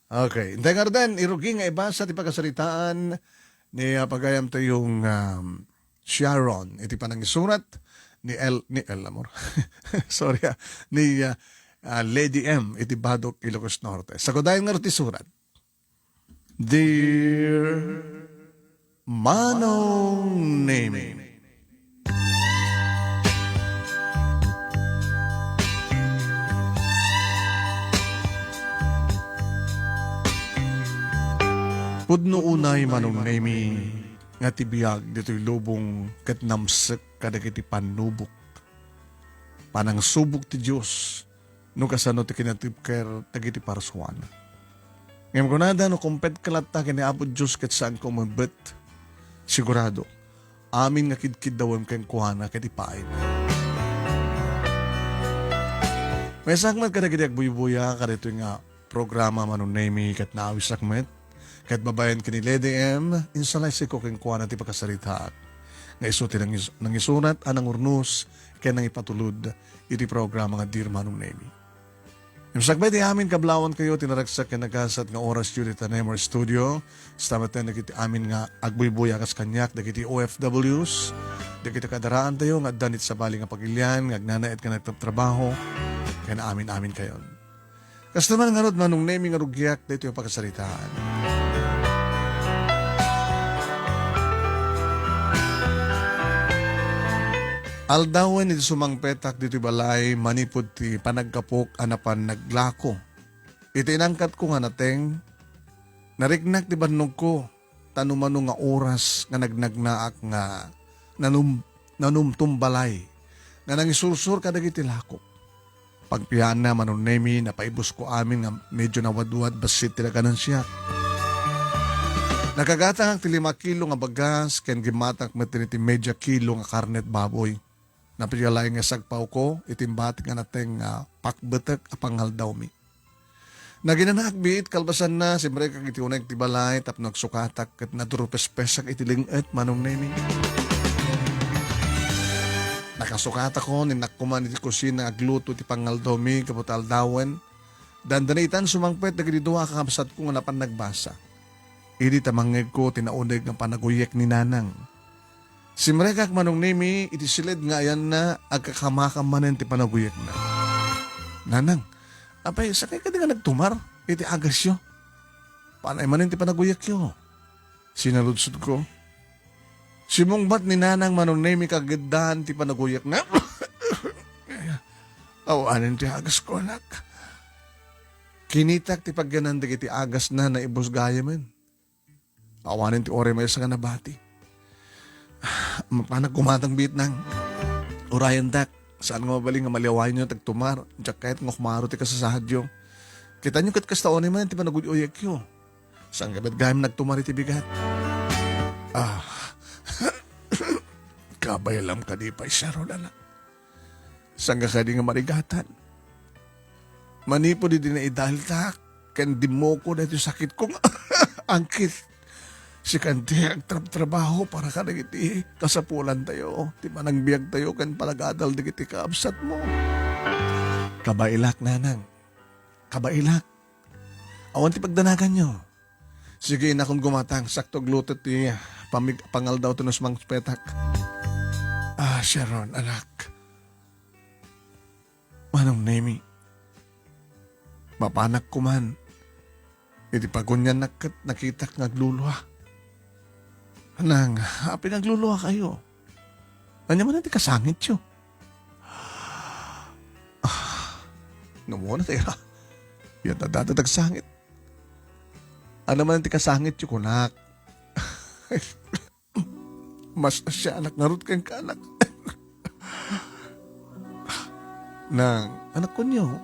Okay. Hindi nga rin, irugi nga iba sa ti pagkasaritaan ni pagayam tayong Sharon. Iti pa nang isurat ni El Amor. Sorry ni Lady M. Iti Badok Ilocos Norte. Sa kodayan nga rin surat. Dear Manong Name. Pudno unay Manong Name nga tibiyag dito'y lubong kat namsek kadagiti panubok. Panang subok ti Diyos no kasano ti kinatibker tagiti parsuan. Ngayon ko nada no kumpet kalata kini Apo Diyos kat saan ko mabet. Sigurado, amin nga kidkid dawam kayong kuhana kat ipain. May sakmat kadagiti agbuy-buya kadito nga programa Manong Name kat naawis sakmet. Kahit babayan ka ni Lady M, insalay si ko keng kuha na ti pagkasaritaan. Nga isuti ng isunat, anang urnus, kaya nang ipatulod, iti programa nga Dear Manong Nemi. Yung sagbay di amin kablawan kayo, tinaragsak ka nagasat nga oras yun ita Nemor Studio. Stamat na nakiti amin nga agbuybuya kas kanyak, nakiti OFWs, nakiti kadaraan tayo, nga danit sa bali nga pagilyan, nga agnanaet ka nagtatrabaho, kaya na amin kayo. Kas naman nga rod Manong Nemi nga rugyak, dito yung pagkasaritaan. Aldawan iti sumangpetak dito balay manipod ti panagkapok anapan naglako. Iti inangkat ko nga nateng narignak ti bannog ko tanumano nga oras nga nagnagnaak nga nanumtumbalay nga nangisursur kadag iti lako. Pagpihan na Manong Nemi napaibos ko amin nga medyo nawadwad basit tilaganan siya. Nakagatang ti 5 kilo nga bagas ken gimatak met ti medya kilo nga karnet baboy. Napiyalay nga sagpaw ko, itimbatik nga nateng pakbetek apangal daw mi. Naginanakbit, kalbasan na, simbre kag iti unay tibalay, tap nagsukatak, kat naturupes-pesak itilinget, Manong Nemi. Nakasukatak ko, ninakkuman iti kusina, agluto iti pangal daw mi, kaputal dawen. Dandanitan sumangpet, nagdiduwa kakabsat ko nga napan nagbasa. Idi tamangeg ko, tinaunig ng panaguyek ni Nanang. Simrekak Manong Nemi, iti silid nga ayan na agkakamakaman ti panaguyak na. Nanang, apay, sakay ka di nga nagtumar, iti agas yo. Panay manin ti panaguyak yo. Sinaludsod ko. Simungbat ni Nanang Manong Nemi kagidaan ti panaguyak na. Awanin ti agas ko, anak. Kinitak ti pagganandig iti agas na naibos gaya man. Awanin ti ore may sa kanabati. Mapanag kumatang bit ng urayan dak. Saan nga mabaling nga maliwain nyo tagtumar. Diyak kahit nga kumaro ti kasasadyo. Kita nyo katkastaon naman ti panaguyoyak yo. Saan gabat gayam nagtumar iti bigat. Kabayalam ka di pa isaro na lang. Saan ka di nga marigatan. Manipo di na idahil tak. Kan di mo ko na ito sakit kong angkit. Si kanti ang trabaho para ka nagiti kasapulan tayo. Di manang biyag tayo kan palagadal nagiti kaabsat mo. Kabailak, Nanang. Kabailak. Awan ti pagdanagan nyo. Sige na kung gumatang, sakto glutot ti pangal daw tunos mang petak. Sharon, anak. Manong Nemi. Mapanak ko man. Iti pagunyan nakitak nagluluha. Anang, pinagluluha kayo. Ano naman natin kasangit yun? Namo na tayo. Yan nadadatag sangit. Ano naman natin kasangit yun, kunak? Mas siya anak narot kang kanak. Nang, anak ko niyo.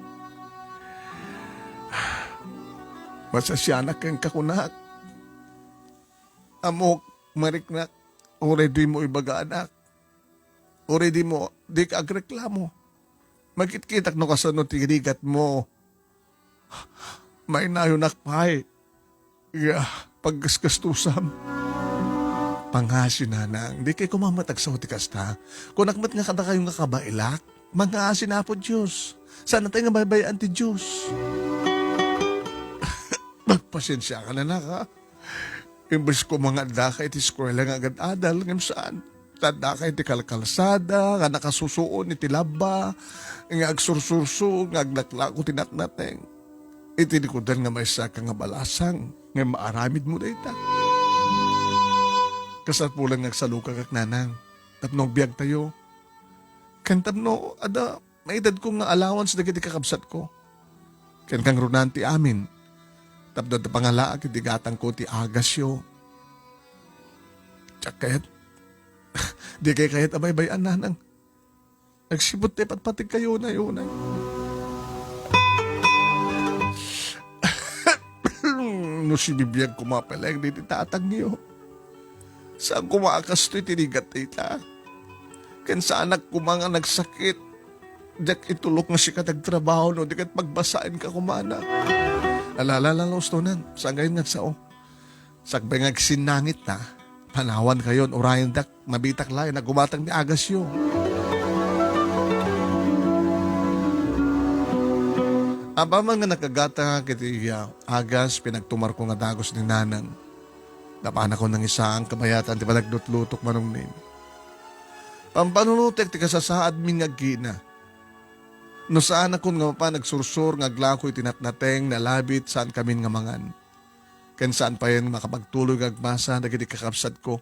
Mas siya anak kang kakunak. Amok. Mariknak, already mo ibaga anak. Already mo, di ka agreklamo. Magkitkitak no kasunod tinigat mo. May nayunak pa'y. Paggasgastusam. Panghasin Nanang, di kayo kumamatag sa utikas ta. Kung nakmat nga kada kayong kabailak, manghasin na po Diyos. Sana tayo nga baybayan ti Diyos. Pasensya ka na ka. Imbes ko mga daka iti eskwela nga agad adal ngam saan. Tadaka iti kalkalsada, nga nakasusuon iti laba, nga agsursurso, nga aglaklako tinatnateng. Iti likodan nga may saka nga balasang, nga maaramid mo na ita. Kasarpulan nga saluka kak nanang, tapno biyag tayo. Kantabno, ada, may edad ko nga allowance na kiti kakabsat ko. Kan kang runanti amin. Tapno da pangalaak iti gatang ko ti agasyo. Tsak kayat, di kay kahit abay-bayan nanang. Nagsibot tayo patpatig kayo na yun. No si bibiyag kumapalag di tatag niyo. Saan kumaakas to'y tinigat ita? Ken sa anak ko mga nagsakit. Dak itulok nga siya katagtrabaho no, di kat pagbasaan ka kumana. Alala ustonan, saan kayo nagsao? Sakbay nga sinangit na, panawan kayon, orayan dak, mabitak layo, nagumatang ni Agasyo. Aba man nga nakagata kiti agas, pinagtumar ko nga dagos ni nanang. Napana ko ng isang kabayatan, di ba nagdutlutok manong name. Pampanunutek ti kasasaad min nga gina. No saan akong nga pa nagsursur nga glako itinatnateng nalabit saan kami nga mangan. Ken saan pa yan makapagtuloy agmasa na giti kakapsat ko.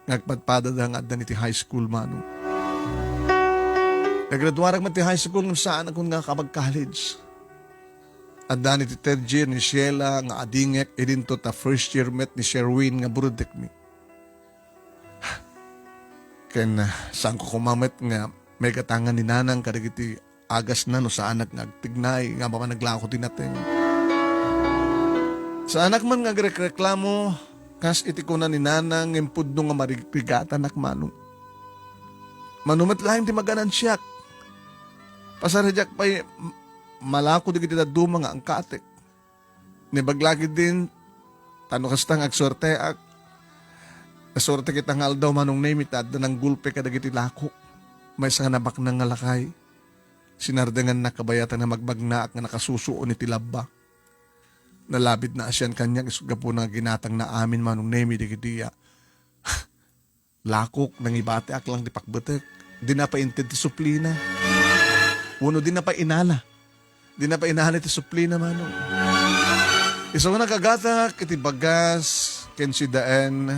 Ngagpadpada nga addan iti high school manong. Naggraduarag man ti high school ng saan akong nga kapag-college. Addan iti third year ni Sheila nga adingek idinto ta first year met ni Sherwin nga burudek mi. Ken saan ko kumamet nga may katangan ni nanang kadagiti agas na no sa anak nga agtignay nga mapanaglaako tinateng. Sa anak man nga reklamo kas iti ko na ni nanang impudno nga marigpigatan akmanong. Manumat laing ti maganan siyak. Pasaradyak pa'y malako di kita duma nga ang katek. Nibaglagi din tano kastang agsorte ak. Asorte kita nga aldaw manong namitad na ng gulpe kadagiti lako. May sa nabak ng ngalakay. Sinardangan na kabayatan na magbagnaak nga nakasusuon ni tilabba. Nalabid na asyan kanyang isugapo na ginatang na amin manong nemi di kitiya. Lakok nang ibate ak lang di pakbetek. Di na pa inted ti suplina. Uno di na pa inala. Di na pa inala ti suplina manong. Isa ko nakagatak iti bagas ken si daan.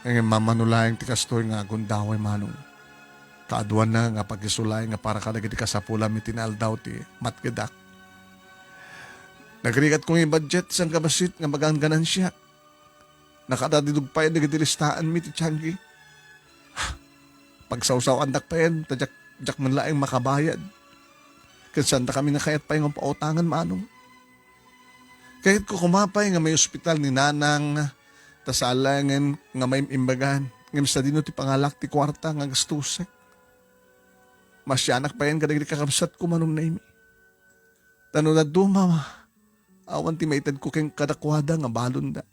Ang mamanulayang ti kastoy nga gundaway manong. Kaaduan na nga pagkisulay nga para kadagiti kasapulam iti naaldaw ti matgedak. Nagrigat kong i-budget sang kabasit nga magangganan siya. Nakadadidug pa yan nagiti listaan mi ti Tianggi. Pagsawsaw andak pa yan, tadyak man laing makabayad. Kansanda kami na kayat pa yung pautangan manong. Kahit ko kumapay nga may ospital ni nanang, tasalangan nga may imbagan, nga misa dino ti pangalak ti kwarta nga gastusek. Masyanak pa yan kadagiti kakabsat ko manong naimi. Tano na dumama, awan ti maitad ko keng kadakwada nga balon da.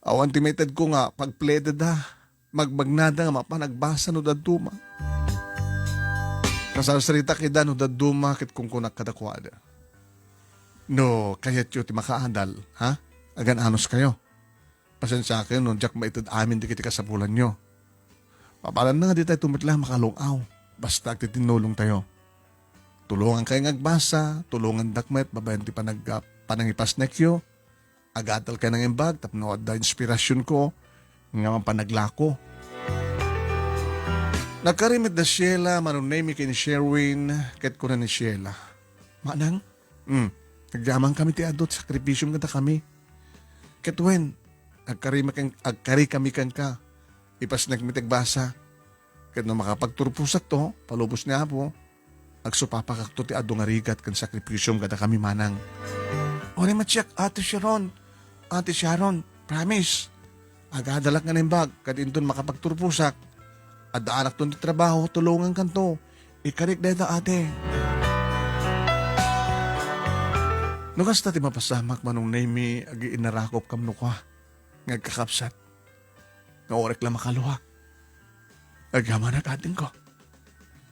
Awan ti maitad ko nga pagpleda da, magbagnada nga mapanagbasa no da duma. Kasasarita kida no da duma kit kung kunak kadakwada. No, kayat yu ti makaandal, ha? Agan anos kayo. Pasensya kayo no, jak maitad amin di kiti kasapulan nyo. Papalan na nga di tayo tumitla makalungaw. Basta agtitinulong tayo. Tulungan kayo ngagbasa, tulungan dakmet, babayan ti panangipas nekyo, agatal ka ng imbag, tapno da inspirasyon ko, nga panaglako. Nagkarimit da Sheila, manunay mi kay ni Sherwin, kahit ko na ni Sheila. Manang, nagyaman kami ti adot, sakripisyong ganda kami. Ketwen, agkari kami kan ka, ipas nagmitagbasa, kahit na makapagturpusak to, palubos niya po, agsupapakak to ti ado nga rigat kan sakripisyong ganda kami manang. O ni matyak, Ate Sharon, promise, agadalak nga nimbag, kadinton makapagturpusak, at anak to ti trabaho, tulungan kan to, ikarik deta ate. Nukas ta ti mapasamak manong naimi, agi inarakop kam nukwa, ngagkakapsat, nga orek lang makaluha. Agyaman at atin ko.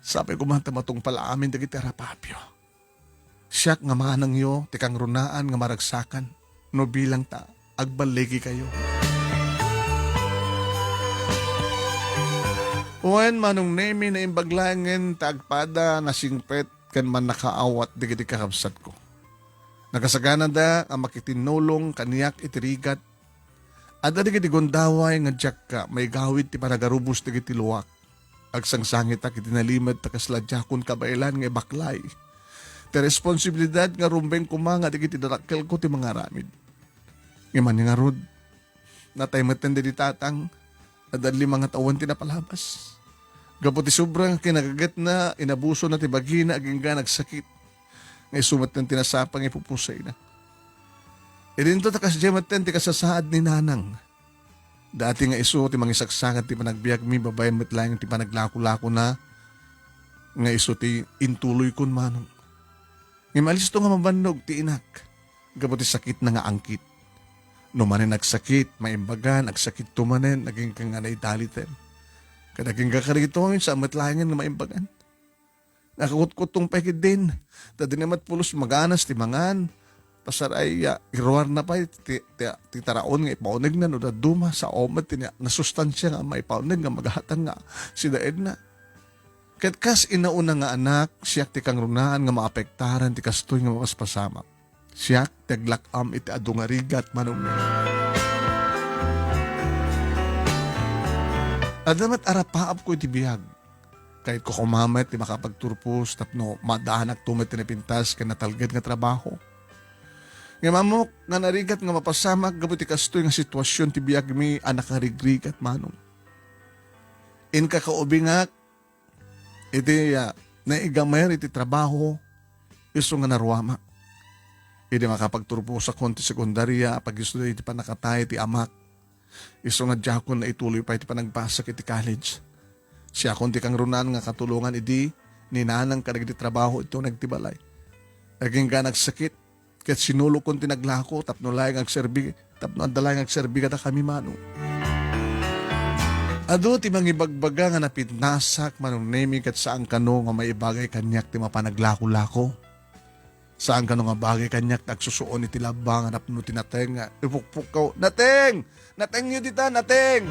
Sabi ko man tamatong pala amin dagiti terapapyo. Siyak nga manang yo, tikang runaan nga maragsakan, no bilang ta, agbaligi kayo. Uwan manong nemi na imbaglangen, taagpada na singpet, kan man nakaawat digiti kakabsat ko. Nakasagana da ang makitinulong kaniyak itirigat, at digiti gondaway nga diyak ka, may gawid ti panagarubos digiti luwak. Agsangsangit ak itinalimad takasladjakon kabailan nga baklay. Ti responsibilidad nga rumbeng kumanga digiti darakkel ko ti mga ramid. Ngaman nga rod, natay matan di tatang, adali mga tawan ti napalabas. Gaputi sobrang kinagagat na, inabuso na ti bagina, aging ga nagsakit. Ngay sumat ng tinasapang ipupusay na. Idinto takas jematan ti kasasaad ni nanang. Dati nga iso ti mangisaksakan ti panagbiag mi babayan metlang ti panaglako-lako na nga iso ti intuloy kun manong. Ngayon to nga mabandog ti inak. Gabo ti sakit na nga angkit. Numanin nagsakit, maimbagan, nagsakit tumanin, naging kang nga naidaliten. Kadaging kakarito sa amatlangan nga maimbagan. Nakakut-kutong pekid din. Tadi namat pulos maganas ti mangan. Pasaray, iruar na pa, ti taraon nga ipaunig na, no da duma sa omat, nasustansya nga maipaunig nga maghatang nga si daed na. Ket kas inauna nga anak, siyak ti kang runaan nga maapektaran ti kastoy nga mapaspasama. Siyak taglakam iti adu nga rigat manong niya. Adamat arapaap ko iti biyag. Kahit ko kumamat ti makapagturpos tapno madahanak tumet ti napintas ka natalgad nga trabaho. Nga mamok nga narigat nga mapasamak gabuti kastoy nga sitwasyon ti biyag mi anak nga rigrigat manong. In kakaubingak iti naigamer iti trabaho iso nga naruama. Iti makapagturpo sa konti sekundarya pag iso iti panakatay iti amak. Iso nga diyakon na ituloy pa iti panagbasak iti college. Siya konti kang runan nga katulungan iti ninanang kadagiti trabaho ito nagtibalay. Aging ka nagsakit ket sinulo kon tinaglako tapno layang agserbi tapno andalay agserbi kada kami manong. Adu ti mangibagbaga nga napitnasak manong nemi ket saan kano nga maibagay kanyak ti mapanaglako-lako. Saan kano nga bagay kanyak nagsusuon iti labang nga napno tinateng nga ipukpukaw. Nateng! Nateng nyo dita, nateng!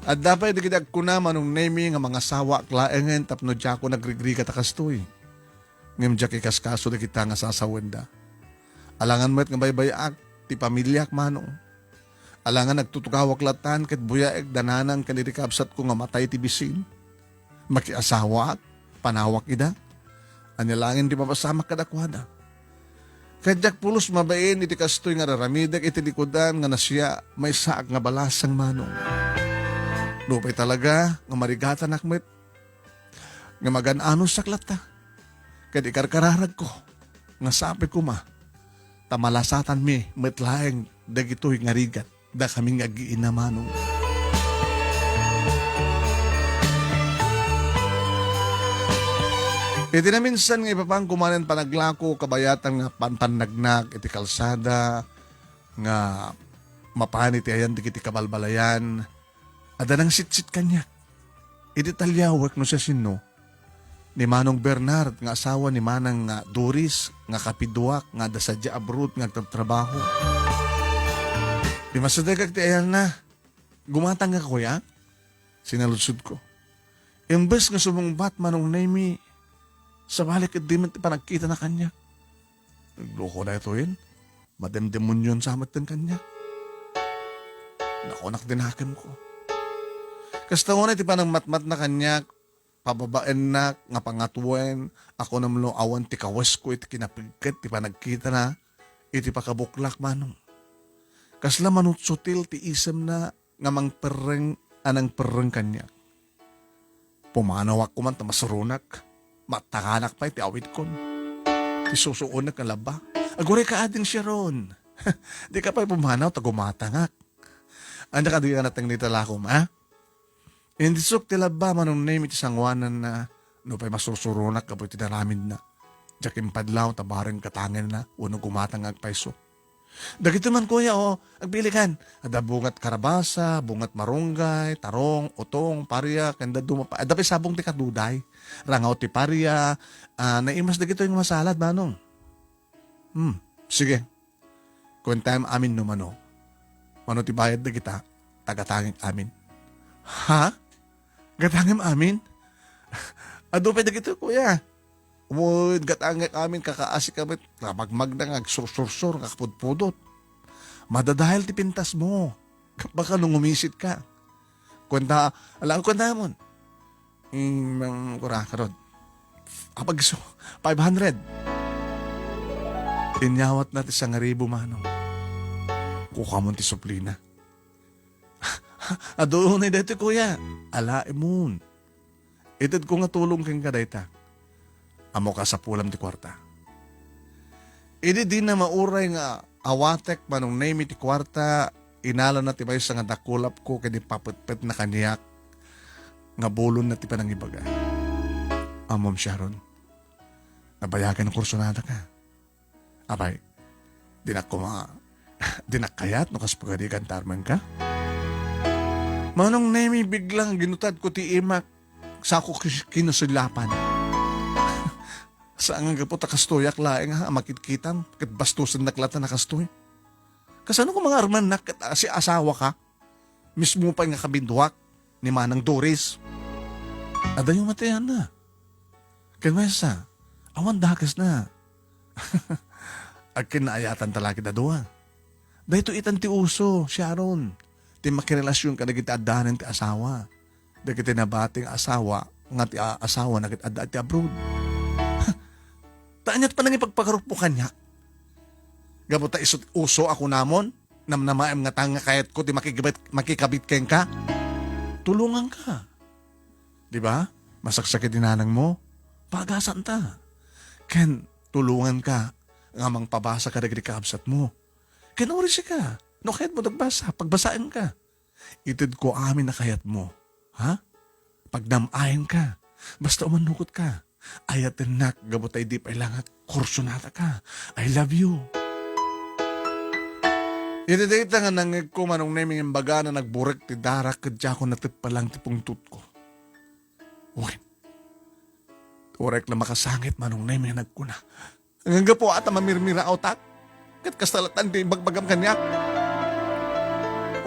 At dapat dikidag ko na manong nemi nga mga sawa klaengen tapno diyako nagrigri katakastoy. Ngem diyak ikaskaso da kita nga sasawenda. Alangan mo't nga baybayak ti pamilyak manong. Alangan nagtutukawak latan ket buyaek dananang kaniti kabsat ko nga matay ti bisin. Makiasawa at panawak ida. Anilangin di mapasamak kadakwada. Kadyak pulos mabain iti kastoy nga raramidak iti likodan nga nasya may saak nga balasang manong. Lupay talaga nga marigatan akmet. Nga magan-anos saklata. Kad ikarkararag ko, nga sabi ko tamalasatan mi, metlaeng dagito'y ngarigat, da kaming agiina manong. Iti na minsan nga ipapang kumanan panaglako, kabayatan nga panpanagnak, iti kalsada, nga mapanit ayan, iti kabalbalayan, ada nang sit-sit kanya. Iti talyawak no siya sino, ni Manong Bernard, nga asawa ni Manang Doris, nga kapidwak, nga dasadya abroad, nga trabaho. Di masadagag ti ayan na, gumatang nga kuya, sinaludsud ko. Imbes nga sumungbat Manong Nemi, sa balik at di man panagkita na kanya. Nagloko na ito yun, mademdemonyon sa amat din kanya. Nakunak din hakim ko. Kasta mo na iti panang matmat na kanya, pababaen na, nga pangatuwen, ako namlo awan ti kawas ko iti kinapigkat, ti panagkita na, iti pakabuklak manong. Kasla manutsutil ti isem na, nga mangpereng, anang pereng kanya. Pumanawak ko man tamasurunak, matakanak pa iti awit kon. Ti susuunak ang laba. Agure ka ading siya ron. Di ka pa pumanaw, tagumatangak. Anda ka di ka natang nitalakom, ha? Hindi sok tila ba manong name iti sangwanan na no pa'y masusurunak kapoy tinaramid na. Jakim padlaw tabaran katangan na unong gumatang agpaiso. Dagito man kuya agbilikan. Ada bungat karabasa, bungat marunggay, tarong, utong, parya, kanda dumapa. Dapat sabong ti kaduday. Rangaw ti parya, naimas dagito yung masalad manong. Sige. Kung time amin no mano. Mano ti bayad na kita, tagatanging amin. Ha? Gatangim amin? Adupay dagito kuya. Umud gatangik amin kakaasi kami magmag na ngagsursur kakapudpudot. Madadahil ti pintas mo. Baka nung umisit ka. Kwenta, alam ko na mo. Kurakarod. Apag 500. Tinyawat natin sa ngaribo manong. Kukamon ti suplina. Adoon na dito kuya. Alae mo. Itad ko nga tulong kang kadayta. Amo ka sa pulam ti kwarta. Idi din na mauray nga awatek manong name ti kwarta, inala na ti may sa nga dakulap ko kadi papetpet na kaniyak nga bulon na ti panang ibaga. Amom Sharon, nabayagan ng kursonada ka. Abay, dinakayat no kas pagadikan tarman ka. Manong name biglang ginutad ko ti imak sa ako kinusulapan. Saan nga po takastoyak laeng ha, makitkitam, kat bastusan naklata nakastoy. Kasano ko mga arman na si asawa ka, mismo pa nga kabindwak ni Manang Doris. Ada yung matayan na. Kanwesa, awan dakas na. Ag kinaayatan talaki na doon. Dahito itan ti uso, Sharon. Ti makirelasyon ka na kita adanan ti asawa. Dahil kita nabating asawa, nga ti asawa na kita adaan ti abroad. Taanyat pa nang ipagpakarupukan niya. Gabuta isot uso ako namon, namnamaem nga tanga kayat ko ti makikabit keng ka. Tulungan ka. Di ba? Masaksakit dinanang mo, pagasan ta. Ken, tulungan ka, nga mang pabasa ka dagri kaabsat mo. Ken, orisi ka. No kayat mo dagbasa, pagbasaan ka. Itid ko amin na kayat mo. Ha? Pagdamayan ka. Basta umanukot ka. Ayat nak, gabutay di pa ilangat, kursunata ka. I love you. Itidita nga nang ko manong naming imbaga na nagburek ti darak kadya ko natip palang tipong tut ko. Uy. Urek na makasangit manong naming nagkuna. Hanggang po ata mamirmira autak. Kat kastalatan di bagbagam kanyak.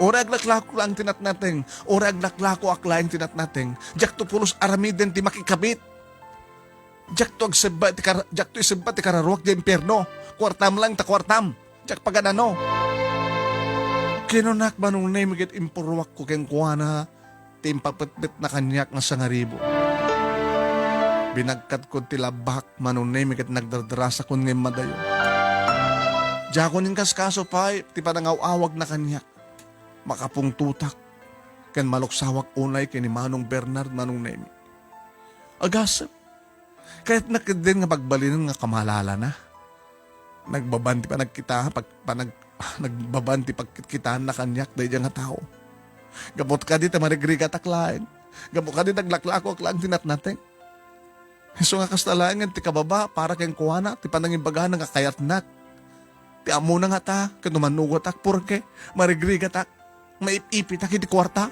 Ora aglaklako lang tinat nating. Ora aglaklako aklaing tinat nating. Jak to pulos aramiden ti makikabit. Jak to isabbat ti kararuak di impyerno. Kwartam lang ta kwartam. Jak paganano. Kinunak manong namigit impurwak ko keng kuwana. Ti impapetbet na kanyak nga sangaribo. Binagkat ko ti labak manong namigit nagdardarasa ko ng madayo. Jako ning kaskaso pa ti panangaw-awag na kanyak. Makapung tutak. Ken maluksawak unay kini Manong Bernard manong nemi. Agasap. Kahit nakadin nga pagbalinan nga kamalala na. Nagbabanti pa nagkita, nagbabanti pagkitaan na kanyak dahil nga tao. Gabot ka di tamarigri ka taklain. Gabot ka di naglaklako aklaan tinat natin. So nga kastalangan ti kababa para kayong kuwana, ti panangibaga nga kayat nak. Ti amo na nga ta, kanumanugot tak, purke, marigri ka tak, maipipit tak iti kwarta.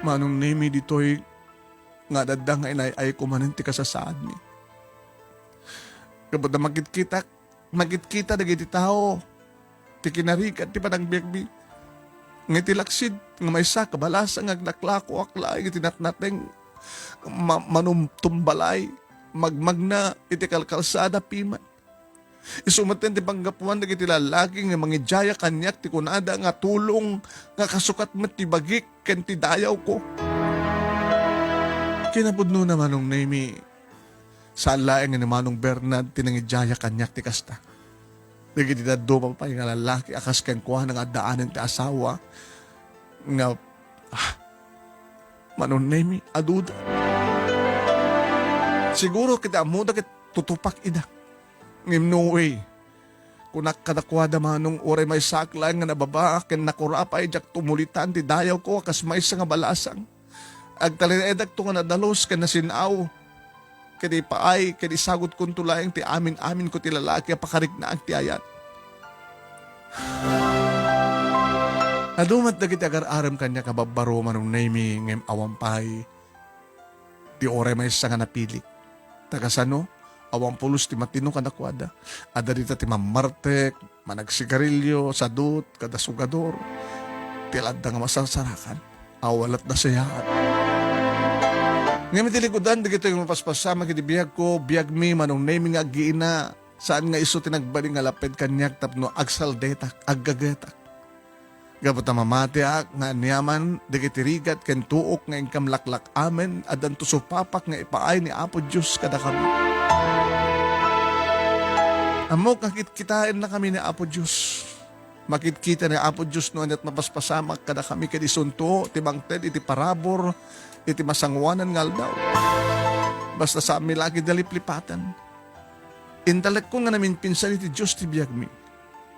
Manong nemi dito'y nga dadda nga inay kumanin ti kasasaad mi. Kapag na magkita na giti tao, ti kinarikat ti panagbiagbi. Nga ti laksid, nga may sa kabalasa, nga aglaklako aklay, iti natnating manumtumbalay, magmagna, iti kalkalsada piman. Isumaten ti panggapuan na iti lalaki nga mangidjaya kanyak ti kunada nga tulong nga kasukat met ti bagik ken ti dayaw ko. Kinapudno naman nung nami sa alaeng nga Manong Bernard tinangidjaya kanyak ti kasta. Nagiti daddo pa nga lalaki akas ken kuha nga daanan ti asawa nga Manong nami aduda. Siguro kita amuda ket tutupak ida. Ngim no way. Kung nakadakwada manong oray may saklan nga nababa, ken nakurapay jak tumulitan ti dayaw ko kas may nga balasang. Agtalinedag to nga nadalos ken nasinaw. kadi paay, kadi sagot kong tulayang ti amin ko ti lalaki, pakarik na ang ti ayat. Adumat dagiti agar-aram kanya kababaro manong naimi ngem awampay. Ti ore may isa nga napili. Tagasano, awang pulos ti matino kanakwada. Ada dita ti mamartek, managsigarilyo, sadut, kada sugador. Tilad nga masasarakan. Awalat na sayaan. Ngayon tilikudan, di kito yung mapaspasama kiti biyag ko, biyag mi manong naimi nga agiina. Saan nga iso tinagbaling nga lapid kanyak tapno agsaldetak, aggagatak. Gabot na mamatiak nga niyaman, dikitirigat ken tuok nga ingkam laklak amen, adan to supapak nga ipaay ni Apo Diyos kada kami. Amok nakitkitain na kami ni Apo Diyos. Makitkita ni Apo Diyos noon at mapaspasamak kada kami kadi sunto, tibangted, iti parabor, iti masangwanan ngal daw. Basta sa amin lagi daliplipatan. Intalek ko nga namin pinsan iti Diyos ti biyag mi.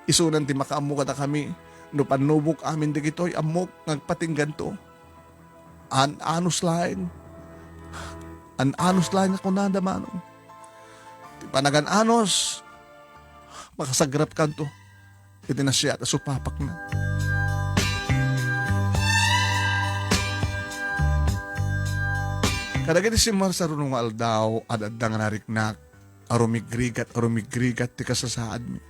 Isunan ti makaamu kada kami, no panubok amin di kito'y amok ngagpatinggan to. An-anos laing ako nadamanong. Ti panagan-anos, makasagrap kanto. Iti na siya, supapak na. Kadagiti si Marsa runong aldaw, adadang nariknak, arumigrigat ti kasasaad mi.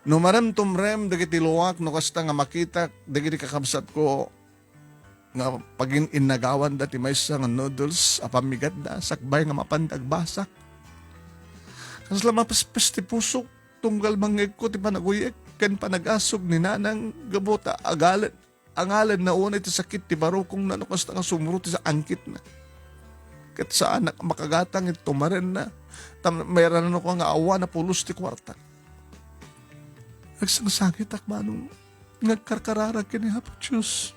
No maramtom rem, dagiti luwak, no kasta nga makita, dagiti kakabsat ko, nga pagin inagawan dati may nga noodles, apamigat da, sakbay nga mapandagbasak. Kasla mapaspes ti pusok, tunggal mangeg ko ti panaguyek, ken panagasog ni nanang gabota, angalan na una ti sakit ti barukong na no kasta nga sumuro ti sa angkit na. Kat sa anak makagatang ito maren na, mayroon na ko nga awa na pulos ti kwarta. Nagsangsangit ak manong nagkarkararag kini Apo Diyos.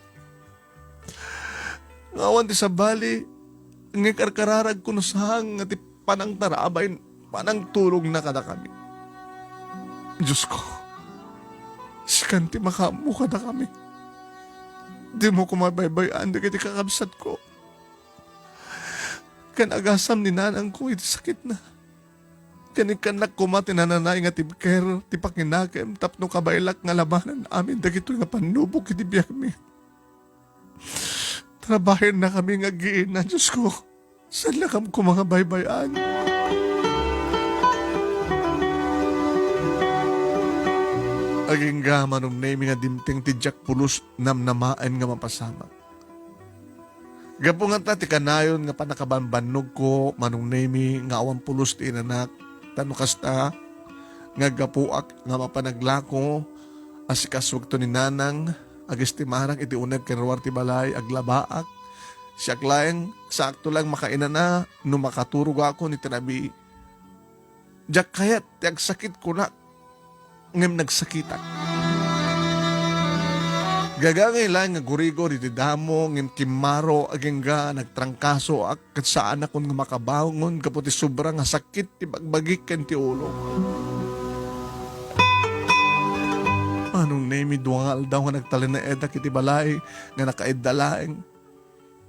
Ngawan ti sa bali, nagkarkararag ko no sahang nga ti panang tarabay, panang tulong na kada kami. Diyos ko, sikan ti makamu kada kami. Di mo ko mabaybayan, di kiti kakabsat ko. Kan agasam ni nanang ko, iti sakit na. Kanikanak kuma tinananay nga tibker, tipakinakem, tapno kabailak nga labanan amin, dagito nga panubok iti biyak mi. Trabahin na kami nga giin na, Diyos ko. Saan lakam ko mga baybayan? Aging gama nung name nga dimting tijak pulos namnamaan nga mapasama. Gapo nga ta, ti kanayon nga panakabambanog ko, manong name nga awan pulos ti inanak, tanukas ta, nga gapuak nga mapanaglako, asikaswag to ni nanang, agistimarang iti unag kenruar ti balay, aglabaak, siyak lang, sakto lang makainan na, no makaturog ako ni tinabi. Diyak kayat, tiag sakit ko na, ngem nagsakitak. Gagangay lang nga gurigo iti damo, ngem kimaro, aging ga, nagtrangkaso, at saan akong nga makabangon, kaputi sobrang nga sakit, ti bagbagik ken ti ulo. Anong name duangal daw nga nagtalin na edak iti balay, nga nakaidalaeng.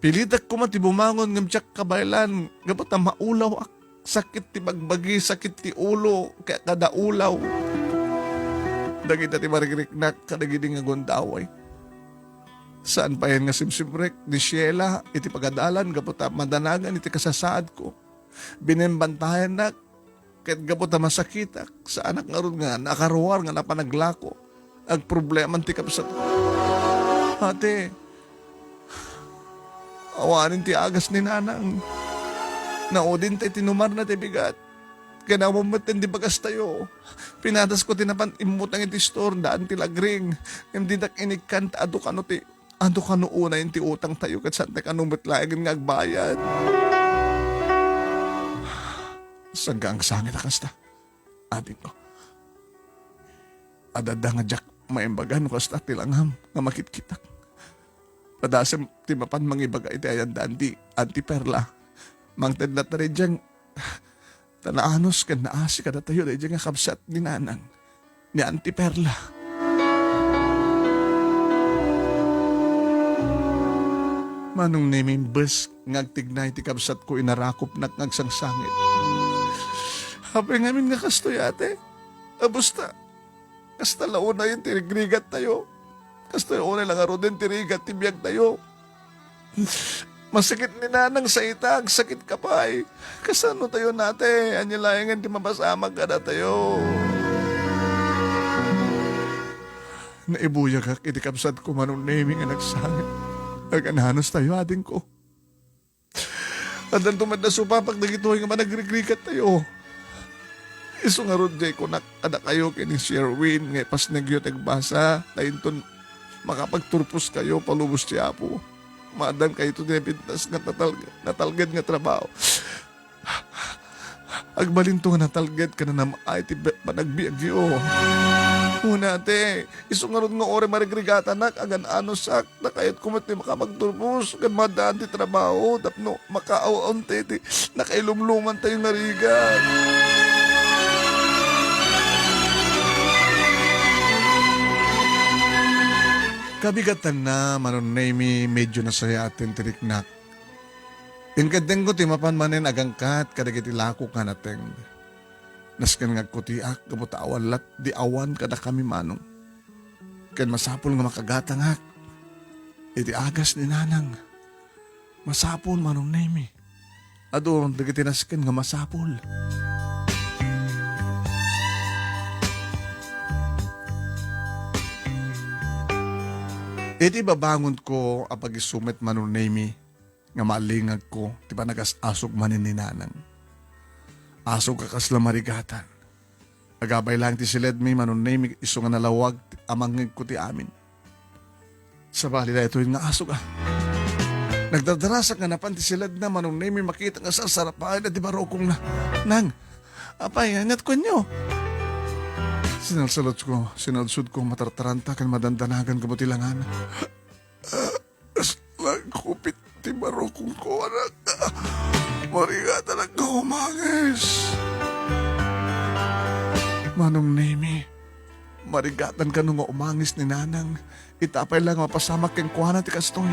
Pilitak ko mati bumangon, ngem tiyak kabaylan, gabot na maulaw ak, sakit ti bagbagi, sakit ti ulo, kaya kada ulaw. Dagita ti marigiriknak, kadagidi nga gondaway. Saan pa yan nga simsimrek ni Sheila, iti pagadalan, gapota madanagan, iti kasasaad ko. Binembantayan na, kahit gapota masakitak, sa anak nga ron nga, nakaruwar nga napanaglako, ang problema ti kapsat. Ate, awanin ti agas ni nanang, naudin tayo tinumar na ti bigat, kaya namamatin di bagas tayo. Pinadas ko tinapan imutang iti store, daan ti lagring, hindi dak inikant, ado kano ti, ando ka noona yung ti utang tayo kat saan tayo kanumit-layan nga agbayad. Sanggang sangit akasta. Ating ko. Adada nga jak maimbagan kasta tilangham nga makitkitak. Padasem ti mapan mangibaga iti ayan daan ti anti-perla. Mangted na tayo diyang tanaanos kan naasi kada tayo dahil nga kabsat ni nanang ni anti-perla. Manong naming bus ngagtignay ti kabsat ko inarakop nak ngagsangsangit. Habi ngamin nga kastoy ate. Abusta. Kasta launa yun tirigrigat tayo. Kasta yung lang aro din tirigat tibiyag tayo. Masakit ni nanang sa itag, sakit ka pa eh. Kasano tayo nate, anyilayangan di mapasamag ka na tayo. Naibuyag ka, itikapsat ko manong naming nga nagsangit. Nagananos tayo ating ko. At ang tumad na supapag nagituloy nga managrigrigat tayo. Iso nga ron jay ko nakada kayo kini Sherwin nga pas nagyot nagbasa tayin ton makapagturpos kayo palubos ti Apo. Madan kayo ito pintas nga natalgad nga trabaho. Agbalin to nga natalgad ka na ay ti panagbiag yo. Una te, iso nga ron nga ore marigrigata nak agan ano sak na kayat kumot ni makapagturpos agan madaan ti trabaho tapno makaaw-aw te nakailumluman tayo narigat. Kabigatan na manon nami medyo nasaya atin tiriknak. Ingkadeng ko timapan manin agangkat kadagiti lako ka nateng. Naskan ngagkutiak kabuta awalat di awan kada kami manong. Ken masapol nga makagatangak. Iti agas ni nanang. Masapol manong nami. Ado dagiti naskan nga masapol. Iti babangon ko apag isumet manon nami nga malingag ko ti ba nagas-asok manin ni nanang. Asok kakasla marigatan. Agabay lang ti siled mi manon nami iso nga nalawag amangig ko ti amin. Sa bali na ito yung nga asok ah. Nagdadarasak nga napan ti siled na manon nami makita nga sarapan na di barokong na. Nang, apay, anyat ko nyo. Sinalsud ko matartaranta kan madandanagan ka mo tilangan. Nagkupit ti barokong ko anak. Marigata lang ka umangis. Manong Nemi, marigatan ka nung umangis ni nanang. Itapay lang mapasamak keng kuhanan ti kastoy.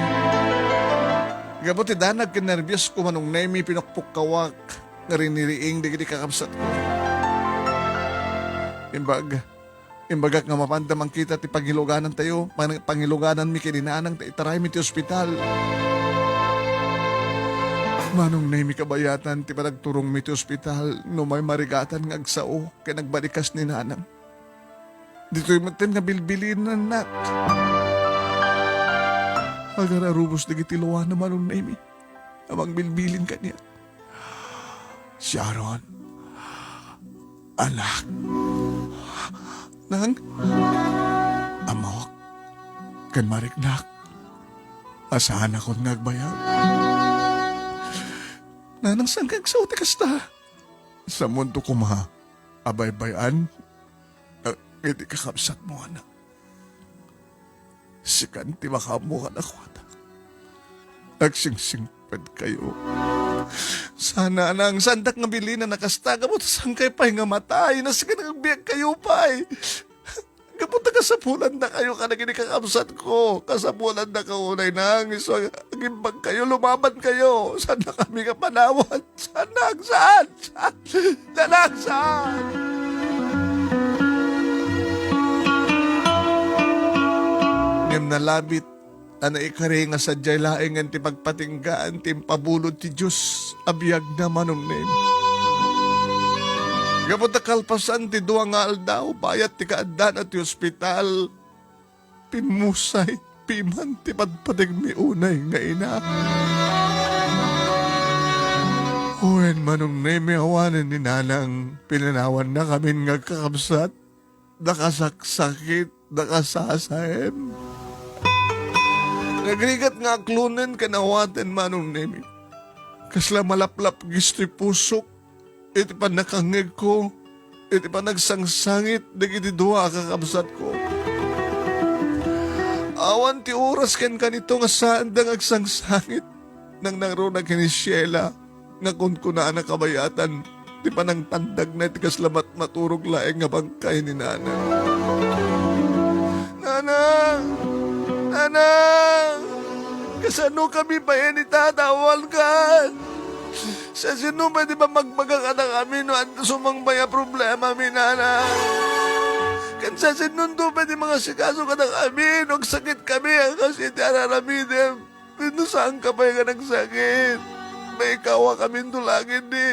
Gabot ti danag kinervyos ko manong Nemi pinokpok kawak. Ngariniriing di kakapsat ko. Imbagak nga mapandamang kita ti pangiluganan tayo, pangiluganan mi kininanang itaray mi ti ospital. Manong na mi kabayatan ti panagturong mi ti ospital no may marigatan nga agsao kaya nagbalikas ni nanang. Dito'y matin nga bilbilin na nak. Agararubos na gitiluan na manong na mi. Amang bilbilin ka niya. Sharon, anak. Nang, amok, kan mariknak, asahan akong nagbayag. Nanang saan kagsaw ti kasta? Sa mundo ko abay-bayan, hindi kakapsat mo anak. Sikan ti makamu ka na kwata. Nagsingsingpad kayo. Sana nang sandak nga bilin na nakastaga mo, saan kayo pa'y nga matay, nasikan nga biyag kayo pa'y. Kapunta kasapulan na kayo ka na kinikakapsat ko. Kasapulan na kaunay nang iso agimbag kayo, lumaban kayo. Saan na kami ka panawan? Saan? Dalang saan? Ngem nalabit ana ikari nga sadyay laeng ti pagpatinggaan ti pabulod ti Diyos abiyag na manong name. Gapot na kalpasan ti duwa nga aldaw bayat ti kaaddan at ti ospital pimusay piman ti padpatig mi unay nga ina. Huwen manong name awanan ni nanang pinanawan na kami nga kakabsat nakasaksakit nakasasayem. Nagrigat nga aklunen kanawaten manong nemi. Kasla malaplap gisto'y pusok. Iti pa nakangig ko. Iti pa nagsangsangit. Nagiti duwa kakabsat ko. Awan ti oras ken kanito nga saan da agsangsangit. Nang nangro na kinisiela. Nga kunkunaan na kabayatan. Ti pa nang tandag na iti kaslamat maturog laeng nga bangkay ni nanang. Nanang! Kasano kami pa yan itatawal kan? Sa sino ba di ba magbaga ka na kami no at sumangbaya problema minana? Kan sa sinundo ba di mga sikaso ka na kami no sakit kami ang kasi di araramidem. Pino saan ka ba yung nagsakit? May ikawa kami tulangin di.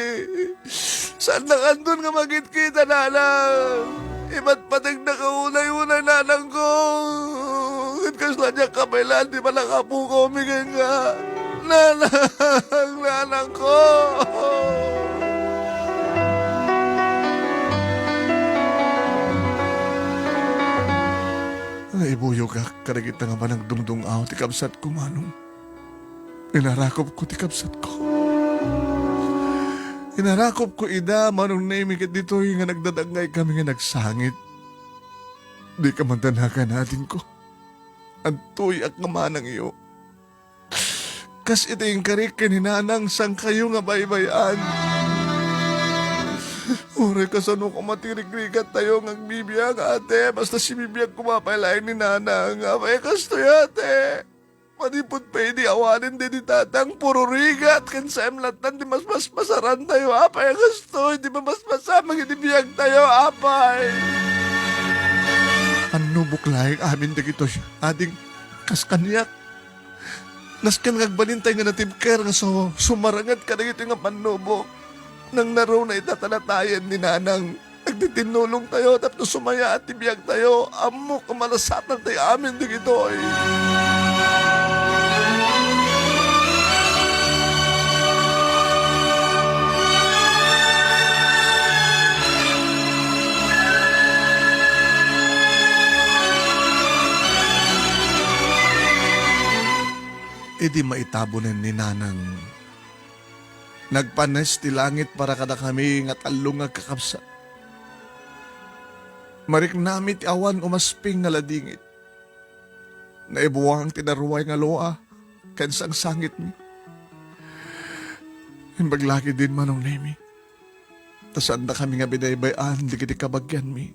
Saan na kandun nga magkita nanang? Iba't patag na kaunay-unay nanang ko. At kasla niya kabaylan di ba nakapuko umigay nga. Nanang ko. Naibuyo ka, karagit na nga ba ng dumdungaw, tikabsat ko manong. Inarakop ko, tikabsat ko. Inarakop ko ida, manong naimikit dito yung nga nagdadangay kami nga nagsangit. Di ka mandanakan natin ko. Antoy ak nga manang iyo. Kas ito yung karik kaninanang sang kayo nga baybayan. Ure kasano ko matirigrigat tayo ng bibiyag ate. Basta si bibiyag kumapailain ni nanang. Apay kasto ate. Manipot pa di awanin din ni tatang puro rigat. Kansayam latan di mas masaran tayo. Apay kasto. Di ba mas masamang inibiyag tayo apay. Ano buklaing amin na gito siya. Ading kaskanyak. Naskan ngagbalintay nga natibker nga so sumarangat ka na ito nga panubok. Nang naro na itatalatayan ni nanang. Nagtitinulong tayo tapos sumaya at tibiyag tayo. Amo kamalasatan tayo amin di ito eh. Di maitabonan ni nanang. Nagpanes ti langit para kada kami nga talong nga kakapsa. Marik nami ti awan umasping nga ladingit. Naibuwang tinaruay nga loa kansang sangit mi. Imbaglaki din manong nemi. Tasaan na kami nga binaybayan di kiti kabagyan mi.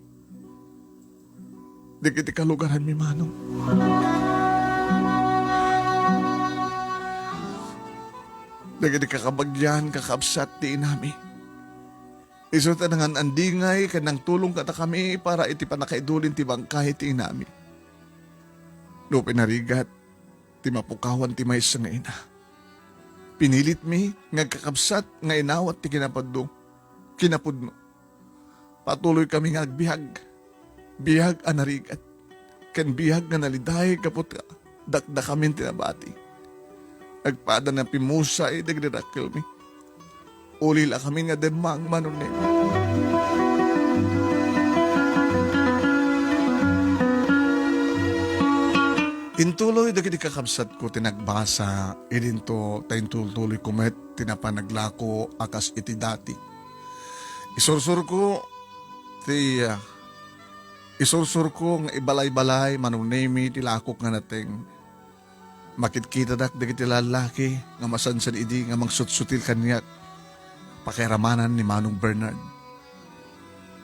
Di kiti kalugaran mi manong. Nagadi kakabagyan, kakabsat di inami. Iso tanangan andingay, kanang tulong kata kami para iti panakaidulin ti bangkay ti inami. No pinarigat, ti mapukawan ti may nga ina. Pinilit mi, ngagkakabsat, nga inawat ti kinapaddo. Kinapudno. Patuloy kami nga agbihag. Bihag anarigat. Ken bihag nga naliday kaput dakda kami tinabati. Nagpada na pimusa ay dagdirakil mi. Ulila kami nga demang manunin. Intuloy dagiti kakabsat ko tinagbasa, idinto tayo tuloy kumet, tinapanaglako akas iti dati. Isursur ko nga ibalay-balay manunemi tilakok nga nating. Makitkita dak dagiti lalaki nga masansan idi nga mangsutsutil kanyak pakiramanan ni Manong Bernard.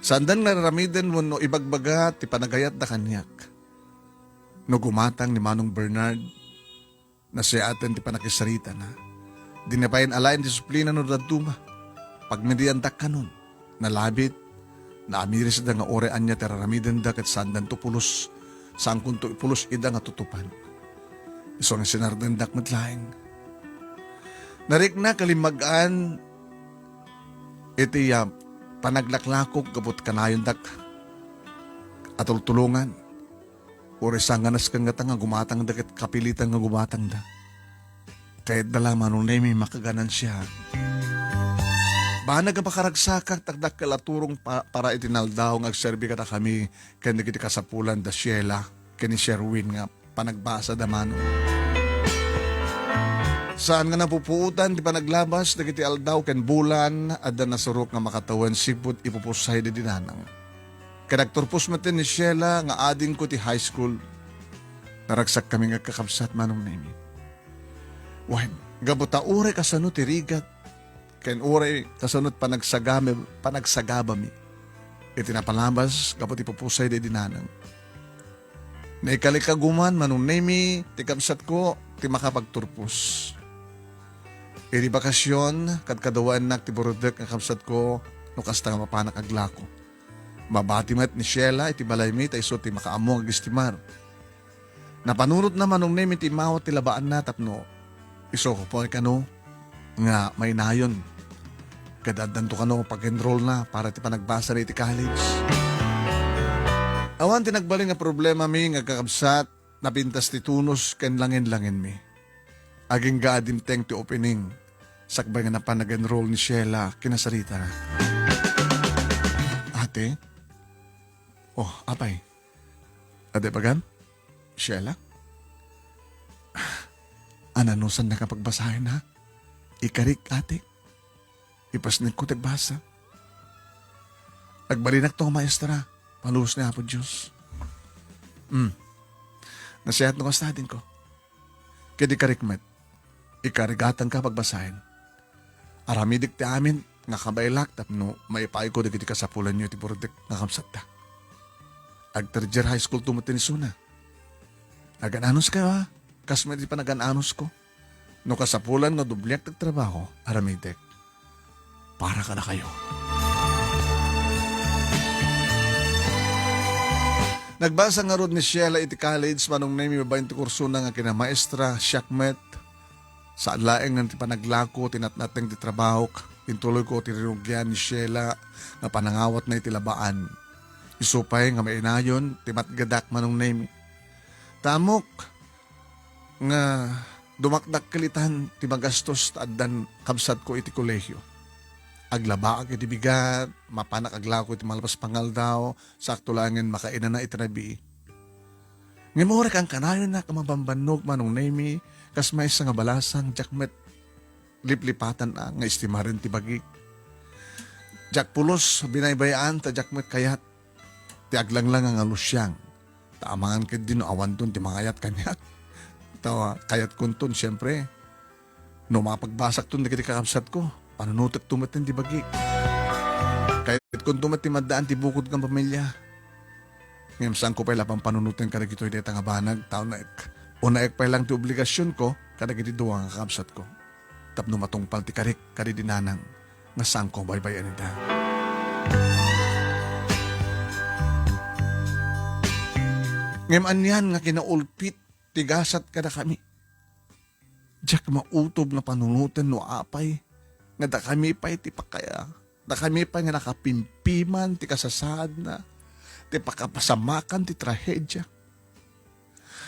Sandan naramiden mo no ibagbaga ti panagayat da kanyak. No gumatang ni Manong Bernard na siya atin ti panakisarita na. Dinapayan alain disiplina no daduma. Pagmedian dak kanon nalabit na amiris da nga orean niya teraramiden dak at sandan to pulos saan kunto pulos ida nga tutupan. Iso nga sinardandak matlaing. Narik na kalimagaan iti panaglaklakok kapot kanayon dak atol tulungan. Uri sanganas kang nga gumatang dak at kapilitan nga gumatang da. Kahit dala manunay may makaganan siya. Banag ang pakaragsakak takdak kalaturong para itinaldaw ng agserbi kata kami kaya kiti kasapulan da Sheila kani Sherwin nga panagbasa da mano. Saan nga napupuutan, di pa naglabas, nagiti aldaw ken bulan, ada nasurok nga makatawan sipot ipupusay di dinanang. Kadagturpos matin ni Sheila nga ading ko ti high school. Naragsak kami nga kakabsat manong nemi. Wahin, gabuta ure kasano ti rigat, ken ure kasanot panagsagaba mi. Itinapalabas, kapot ipupusay di dinanang. Na ikalikaguman manunemi ti kabsat ko ti makapagturpos. Iri bakasyon kad kadawaan nak ti burudek nga kabsat ko no kasta nga mapanak aglako. Mabati met ni Sheila iti balay mi ta iso ti makaamong agistimar. Napanunot naman nung nemi ti mawat ti labaan na tapno iso ko po kano nga may nayon. Kadadan to kano pag-enroll na para ti panagbasa rin ti college. Awan ti nagbaling nga problema mi nga kakabsat napintas ti tunos ken langin-langin mi. Aging gaadimteng ti opening sakbay nga napan nag-enroll ni Sheila kinasarita. Ate? Oh, apay. Ade bagan? Sheila? Ananusan nakapagbasahin ha? Ikarik ate. Ipasnig ko tagbasa. Agbalinak to maestra. Paluhos niya po Diyos. Nasihat nung astadin ko. Kaya di karikmet. Ikarigatan ka pagbasahin. Aramidik ti amin. Nga kabailak. Tapno maipay ko digiti kasapulan nyo ti burudek nga kamsat ta. Agterjer high school tumutin suna. Agananos kayo ha. Kasmet di pa nagananos ko. No kasapulan nga dubliak nagtrabaho. Aramidik. Para ka na kayo. Nagbasa nga rod ni Sheila iti college manong name yung 20 kurso na nga kina maestra, Shakmet. Sa laeng nga ti panaglako, tinatnateng ti trabaho. Tintuloy ko tinirugyan ni Sheila nga panangawat na itilabaan. Isupay nga mainayon, timatgadak manong name. Tamok nga dumakdak kalitan ti magastos taadan kabsat ko iti kolehyo. Aglaba ag iti bigat, mapanak aglako iti malapas pangal daw, sakto langin makaina na itinabi. Ngamura kang kanayon na kamabambanog manong nemi, kas may nga balasang jakmet liplipatan na nga istimarin ti bagik. Jak pulos binaybayaan ta jakmet kayat, ti aglanglang ang alusyang, taamangan ka din no awan dun ti mangayat kanyat. Tawa kayat kuntun siyempre, no mapagbasak dun di kiti kakabsat ko. Panunutak tumatin di bagi. Kahit kung tumati madaan ti bukod kang pamilya. Ngayon saan ko pala pang panunutin kada gito'y deta nga banag. Tao na ek. Una ek pa lang ti obligasyon ko kada giti duwa nga kakabsat ko. Tapno matungpal ti karik kadi dinanang nga saan ko baybayan ita. Ngayon anyan nga kinaulpit tigasat kada kami. Diyak mautob na panunutin no apay. Nga da kami pa iti pakaya. Da kami pa nga nakapimpiman ti kasasad na. Ti pakapasamakan ti trahedya.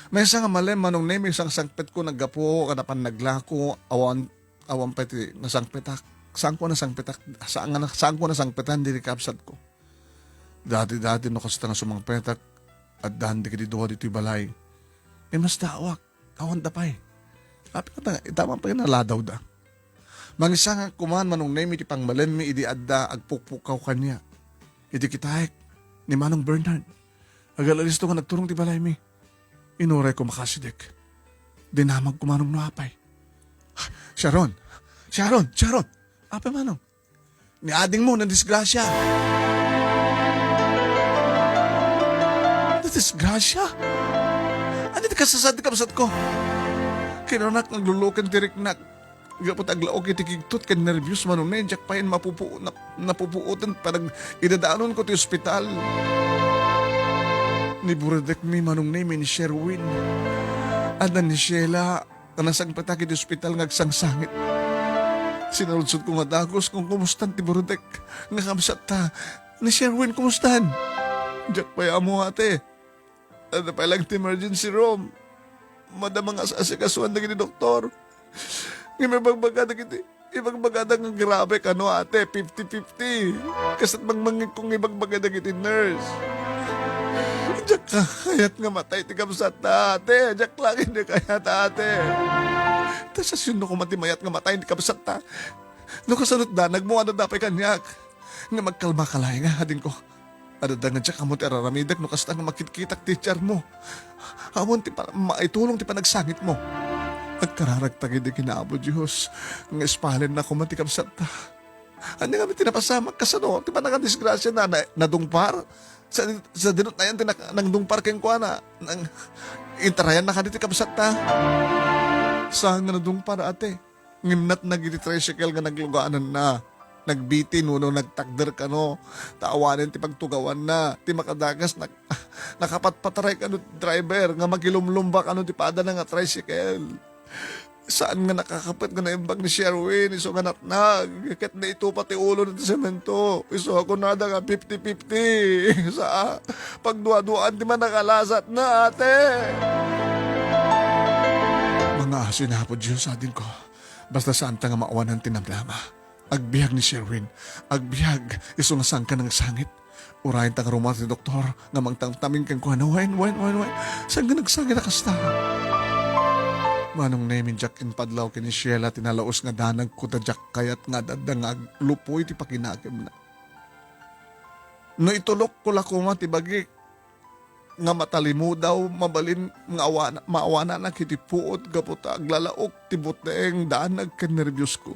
May isang malem manong name isang sangpet ko naggapo kanapan naglako awan pa ti nasangpetak. Saan ko nasangpetak? Saan ko nasangpetan diri kapsat ko? Dati no kasta nga sumangpetak at dahan di kadiduwa dito'y balay. Mas dawak. Awan da pa eh. Itama pa yung naladaw da. Mangisa nga kuman manong name iti pangmalem mi idi adda agpukpukaw kanya. Idi kitahek ni Manong Bernard. Agalalisto nga nagturong ti balay mi. Inuray ko makasidek. Dinamag ko manong nuapay. Sharon! Apa manong? Ni ading mo na disgrasya. Na disgrasya? Ano di kasasad kapsat ko? Kinanak naglulukan diriknak. Gapot aglaok iti kigtot kan nervyos manong na jak pain napupuutan parang idadaanon ko ti ospital. Ni buradek mi manong na ni Sherwin. Adan ni Sheila kanasang patak iti ospital ngagsangsangit. Sinaludsod ko nga dagos kung kumustan ti buradek. Nga ta. Ni Sherwin kumustan? Jak paya mo ate. Ada pa lang ti emergency room. Madamang asikasuan na gini doktor. Ibagbaga ng grabe ka no ate, 50-50. Kasat mangmangin kong ibagbaga iti nurse. Diyak ka kayat nga matay ti kamsat na ate. Diyak lang hindi kayat ate. Tasas yun no kumatimayat nga matay ti kamsat na. No kasanot da, nagmuha na dapay kanyak. Nga magkalma kalay nga hadin ko. Adada nga diyak amon ti araramidak no kasat nga makitkitak ti tiyar mo. Amon ti maitulong ti panagsangit mo. Agkararagtag hindi kinaabo Diyos. Nga espalin na kumatikam sa ta. Ano nga tinapasama kasano? Di ba nakadisgrasya na nadungpar? sa dinot na yan, nang dungpar keng kuha na, nang intarayan na ka dito kapsat ta. Saan nga na dungpar ate? Ngimnat na giti tricycle nga naglugaanan na. Nagbiti no, nagtakder ka no. Taawanin ti pagtugawan na. Ti makadagas, nakapatpataray ka no driver, nga magilumlumbak ano ti pada na nga tricycle. Saan nga nakakapit nga naimbag ni Sherwin, iso nga natnag, kat na ito pati ulo ng semento, iso ako nada nga 50-50, sa pagduwa-duaan di man nakalasat na ate. Mga sinapod Diyos sa atin ko, basta saan ta nga maawanan tinamlama. Agbiag ni Sherwin, agbiag, iso nga saan ka nang sangit. Urahin ta nga rumat ni doktor, nga mangtamtaming kang kuha na wine, saan ka nagsangit na kasta? Manong namin Jack in padlaw kini Sheila tinalaos nga danag ko ta Jack kayat nga dadangag lupoy ti pakinagem na. No itulok ko lakuma ti bagi nga matalimu daw mabalin nga maawana na kiti puot gaputa aglalaok ti buteng danag ken nervyos ko.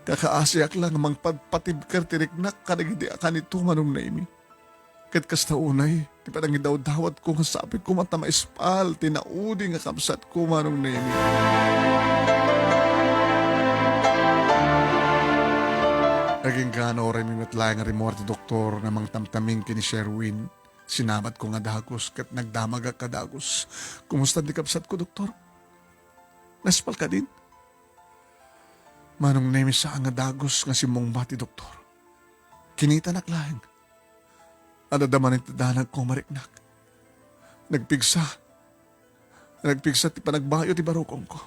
Kakaasiak lang mang pagpatibker tiriknak kadagidi akan ito manong naimi. Kat kasta unay, di pa nang idawdawat ko nga sabi ko mata maispal, tinaudi nga kapsat ko manong nini. Naging gano rin minutla nga rimor ti doktor nga mang tamtaming kini Sherwin. Sinabat ko nga dagos kat nagdamaga ka dagos. Kumusta di kapsat ko doktor? Naspal ka din? Manong nini sa nga dagos nga si mong bati doktor. Kinita naklaing. Ano daman ito danag ko mariknak. Nagpigsa ti panagbayo ti barukong ko.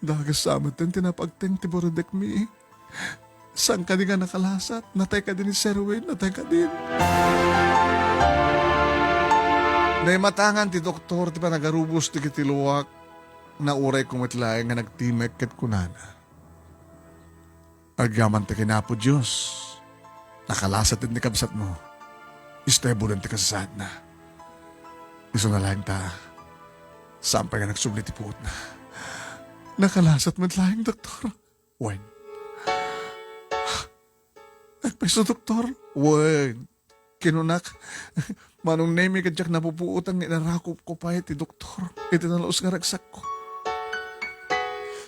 Dagas samat din tinapagteng ti borodek mi. Saan ka di nga nakalasat? Natay ka din ni Sherwin, natay ka din. Naimatangan ti doktor ti panagarubos ti kitiluwak na uray kong itlaing nga nagtimek ket kunana. Agyaman ti kinapo Diyos. Nakalasat din ni kabsat mo. Istebulan ti kasasad na. Iso na lang ta. Sampay nga nagsubli ti puot na. Nakalasat man lang, doktor. When? Nagpaiso, doktor. When? Kinunak. Manong nemi ka Jack napupuutang inarakop ko pa ti doktor. Iti nalaos nga ragsak ko.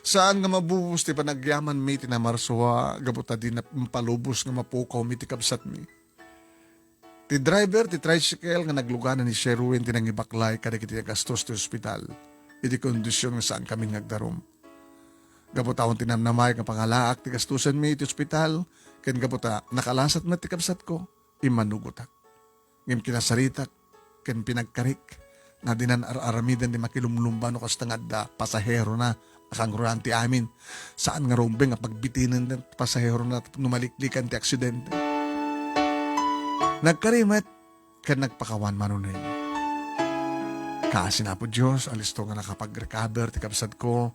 Saan nga mabubus ti panagyaman mi tinamarsuwa. Gabuta din na palubos nga mapukaw mi ti kabsat mi. Ti driver, ti tricycle nga nagluganan ni Sherwin tinangibaklay kada kiti gastos ti ospital. Iti kondisyon nga saan kami nagdarom. Gaputawon tinamnamay nga pangalaak ti gastusan mi iti ospital. Ken gaputa nakalasat na ti kapsat ko, imanugutak. Ngim kinasaritak, ken pinagkarik. Na dinan aramidan di makilumlumba no kastangad da pasahero na akang ruranti amin. Saan nga rombeng nga pagbitinan ng pasahero na numaliklikan ti aksidente. Nagkarimat kan nagpakawan manunay. Kasi na po Diyos, alisto nga nakapag-recover ti kapsad ko.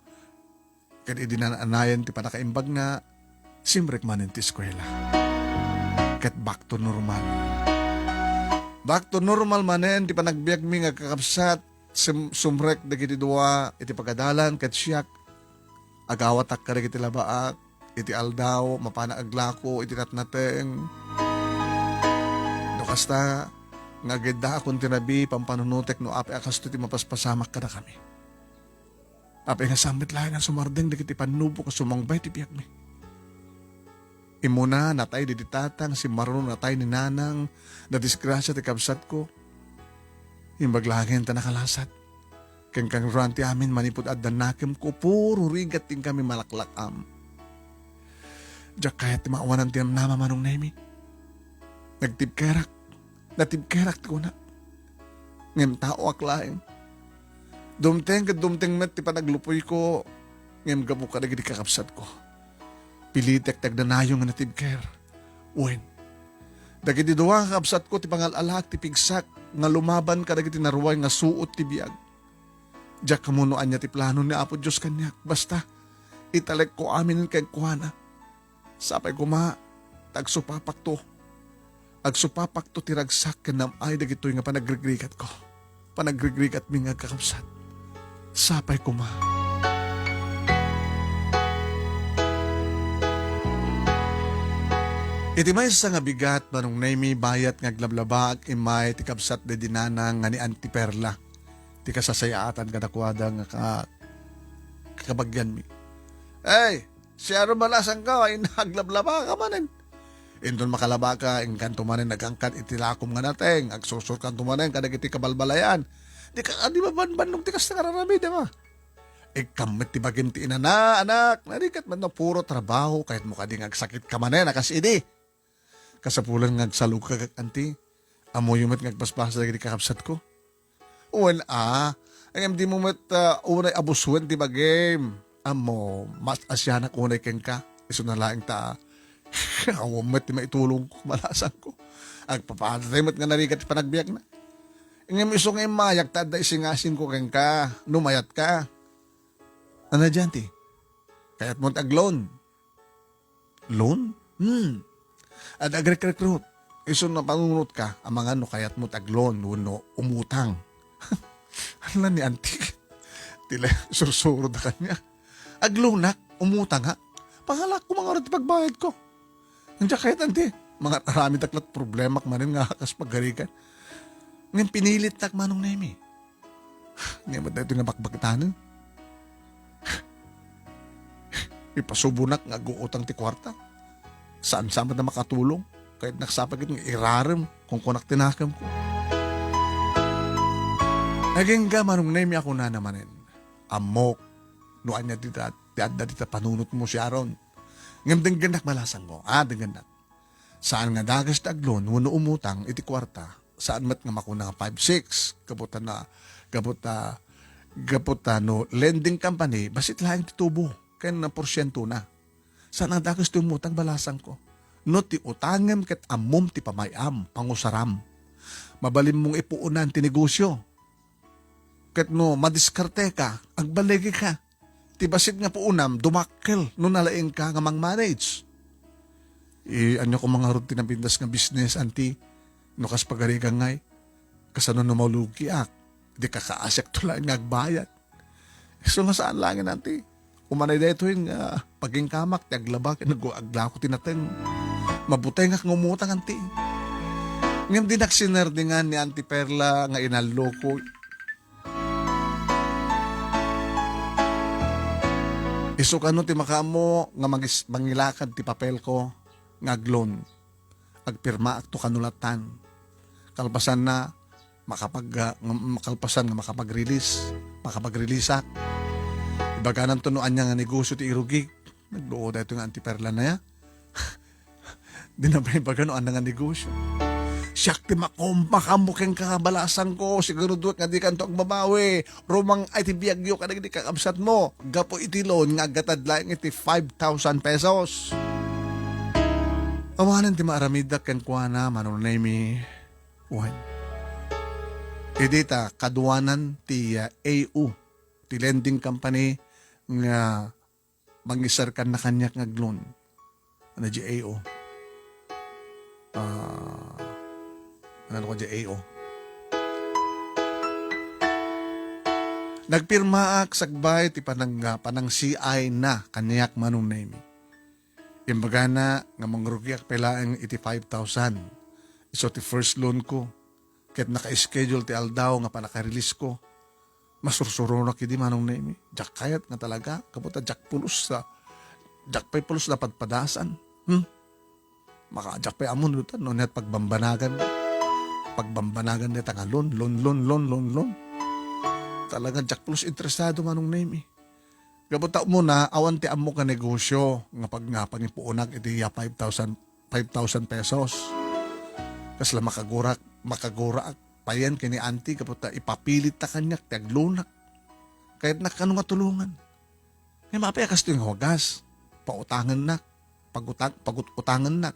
Kan idinanayan ti panakaimbag na simrek manin ti eskwela. Kat back to normal. Back to normal manen ti panagbiag mi nga kakapsat sumrek dagiti dua iti pagadalan kat siyak. Agawatak ka iti labaak iti aldaw mapana aglako iti natnateng. Kasta nga geda akong tinabi pampanunutek no api akas ti mapaspasamak ka na kami. Api nga samit lang ang sumardeng dikiti panubo ka sumangbay ti piyak mi. Imuna natay di tatang si marunong natay ni nanang na disgrasya ti kabsat ko. Imbaglangin ta nakalasat. Keng kang ranti amin manipod at danakim ko puro rigat ting kami malaklakam. Diyak kaya ti maawanan ti nama manong nemi. Nagtibkerak. Natibkerak ko na. Ngem tao aklaing. Dumteng met ti panaglupoy ko. Ngem gabu ka nagdi kakapsat ko. Pilitek tagdanayo nga natibker. Uwen. Dagiti duwa kakapsat ko ti pangalalak ti pigsak. Nga lumaban ka nagdi naruway nga suot ti biag. Diyak kamunoan niya ti plano ni Apo Diyos kanyak. Basta italek ko amin kay kuhana. Sapay ko tagsupapak to. Agsupapak to tiragsak kanam ay dagitoy nga panagrigrigat ko. Panagrigrigat mi nga kakapsat. Sapay ko Iti may sa nga bigat manong naimi bayat nga aglablaba ag imay ti kabsat de dinana nga ni Auntie Perla. Ti kasasayaatan kadakwada nga kabagyan mi. Hey, siya rumalasan ka, ay naglablaba ka manin. Indon makalaba ka, ingkan tumanin nagangkat itilakom nga nateng, agsusur kan tumanin, kadag iti kabalbalayan. Di ba banbanong tikas na kararami, di ba? Kamit ti bagim ti inana, anak, narikat man na puro trabaho, kahit mo kading agsakit ka manin, akas idi. Kasapulan nga agsalug ka kag anti, amo yung mat ngagpaspasa na kakapsat ko. Uwan ang di mo mat unay abuswen di bagim. Amo, mas asyanak unay ken ka, iso na laing ta. Awamat di maitulong ko, malasan ko. Agpapatay mat nga narikat panagbiyak na. Ingam iso nga mayak ta da isingasin ko ken ka, numayat ka. Ano dyan ti? Kayat mo tag-loan. Loan? At agrek-recruit. Iso na panunot ka, ang mga no kayat mo tag-loan, no umutang. Ano ni auntie? Tila sursuro na kanya. Aglunak, umutang ha. Pangalak ko mga oras pagbayad ko. Nandiyan kahit auntie, mga marami taklat problema manin nga kas paggarikan. Ngayon pinilit tak manong nemi. Ngayon ba ito nga bakbagtanan? Ipasubunak nga guutang ti kwarta. Saan-saan na makatulong? Kahit nagsapagit nga irarem kung kunak tinakam ko. Naging manong nemi ako na namanin. Amok. Nuan niya dita panunot mo si Aaron. Ngam dengganak malasan ko. Dengganak. Saan nga dagas taglon, wano umutang, iti kwarta. Saan mat nga makuna nga 5-6. Gaputa no, lending company, basit lang titubo. Kaya na porsyento na. Saan nga dagas umutang balasan ko. No ti utangem ket amom ti pamayam, pangusaram. Mabalim mong ipuunan ti negosyo. Ket no, madiskarte ka, agbalegi ka. Ti basit nga puunam, dumakkel, no nalaing ka nga mang-manage. Anyo ko mga rutin ng pindas nga business, anti, no kas pagari ka ngay, kasano no maulugi ak, di kakaasyak to lang nga agbayad. So nga saan langin, anti? Umanay da ito yung paging kamak, ti aglabak, nag-agla ko tinatin. Mabutay nga ngumutang, anti. Ngayon din naksinerdingan ni Auntie Perla nga inaloko. Iso kano ti makamo nga mangilakad ti papel ko nga aglon. Agpirma at to kanulatan. Kalpasan na makalpasan nga makapag-release. Makapag-release. Ibaganan tunuan niya nga negosyo ti irugig. Nagluod ito nga Auntie Perla na ya. Di na ba ibaganoan na nga negosyo. Siyak ti makumpakamuking kakabalasan ko. Siguro duwag nga di kanto ang babawi. Rumang ay ti biyagyo ka na di kakabsat mo. Gapo iti loan nga gatad lang iti 5,000 pesos. Awanan ti maaramida ken kuana manunaymi. Uwan. Idita kaduanan ti AU. Ti lending company nga mangisarkan na kanyak nga loan. Ano di AO? Ano ko dyan, AO. Nagpirmaak sagbay ti panang CI na kaniyak manong name. Imbaga na nga mangrugyak pelaang iti 5,000. So ti first loan ko. Kahit naka-schedule ti aldaw nga panaka-release ko. Masursuro na kidi manong name. Jack kayat nga talaga. Kaputa jack pay pulos na padpadasan. Maka-jack pay amon lutan. No net pagbambanagan nila nga loan. Talagang jack plus interesado manong name eh. Gabuta mo na, awan ti amo ka negosyo. Nga pag nga pangipuunag, iti 5,000 pesos. Kasla makagura payan kini auntie, kaputa ipapilit ta kanyak, ti aglunak. Kahit nakano nga tulungan. Ngay mapayakas ito yung huwagas. Pautangan na. Pagutangan na.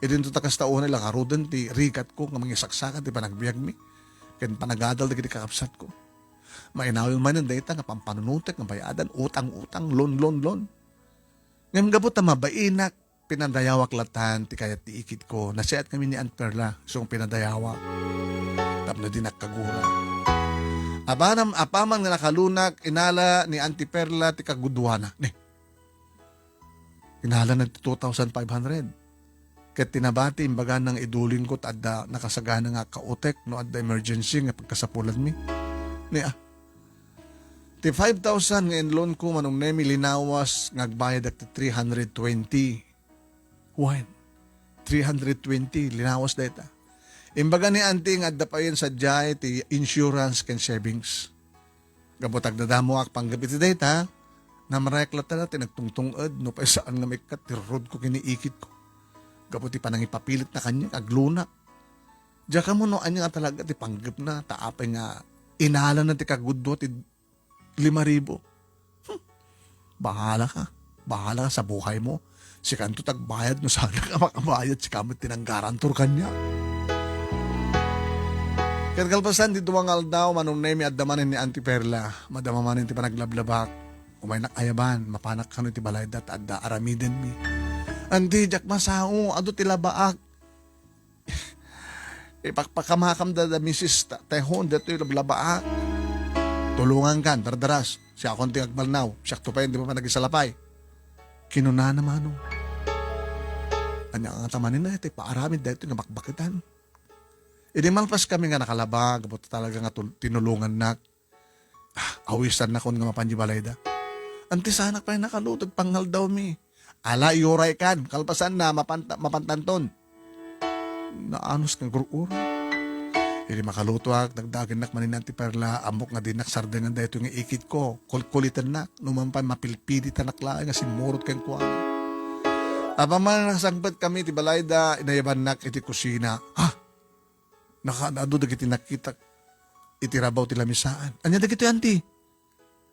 Idin to takas taon nila karudan ti rikat ko nga mga saksakan ti panagbiag mi. Ken panagadal ti kakapsat ko. Mainawil man ang data nga pampanunutek nga bayadan, utang-utang, loan. Ngayon gabot na mabainak, pinadayawak latan ti kayat ti ikit ko. Nasiat kami ni Aunt Perla, so pinadayawak. Tapno din nakagura. Apaman nga nakalunak, inala ni Auntie Perla ti kagudwana. Inala na 2,500. Ket tinabati imbaga ng iduling ko adda nakasagana nga kautek no adda emergency nga pagkasapulan mi. Niya. Ti 5,000 nga loan ko manong nemi linawas ngagbayad at 320. Wan. 320 linawas data. Imbaga ni auntie nga adda pa yun sa jay ti insurance ken savings. Gabotag dadamo ak panggapit ti data na mareklat na tinagtungtungod no pa saan nga may katirod ko kiniikit ko. Gabuti pa nang ipapilit na kanya, agluna. Diya ka mo no, anya nga talaga, ti panggap na, taapay nga, inala na ti kaguddo, ti 5,000. Bahala ka. Bahala ka sa buhay mo. Si kanto tagbayad, no sana ka makabayad, si kamot tinanggarantor kanya. Kalpasan, di duwangal daw, manong nemi at damanin ni Auntie Perla, madamamanin ti panaglablabak, umay nakayaban, mapanak ka no ti balay dat, adda aramiden mi. Andi, jak masao, ado tila baak. Ipakpakamakam da misis tehon, dito yung labaak. Tulungan kan, dardaras. Siya akong tingagbalnaw. Siya tupayin, di ba nagisalapay. Kinuna naman o. Anya nga tamanin na, ito paaramid dito nga makbakitan. Malpas kami nga nakalabag, buto talaga nga tinulungan na. Awisan na kung nga mapanjibalay da. Anti sana pa yung nakalutog, panghal daw mi. Ala, iuray kan. Kalpasan na, mapantanton. Naanos kang gurura. Hindi makaluto ak, nagdagin nak manin Auntie Perla, amok nga dinak sardengan da ito nga ikit ko. Kulkulitan nak, numampan mapilpidi tanak lang, nga simurot kang kuwan. Aba man nasangbat kami, ti balayda, inayaban nak iti kusina. Ha? Nakaado dagiti nakita, itirabaw ti lamisaan. Anya dagiti Auntie?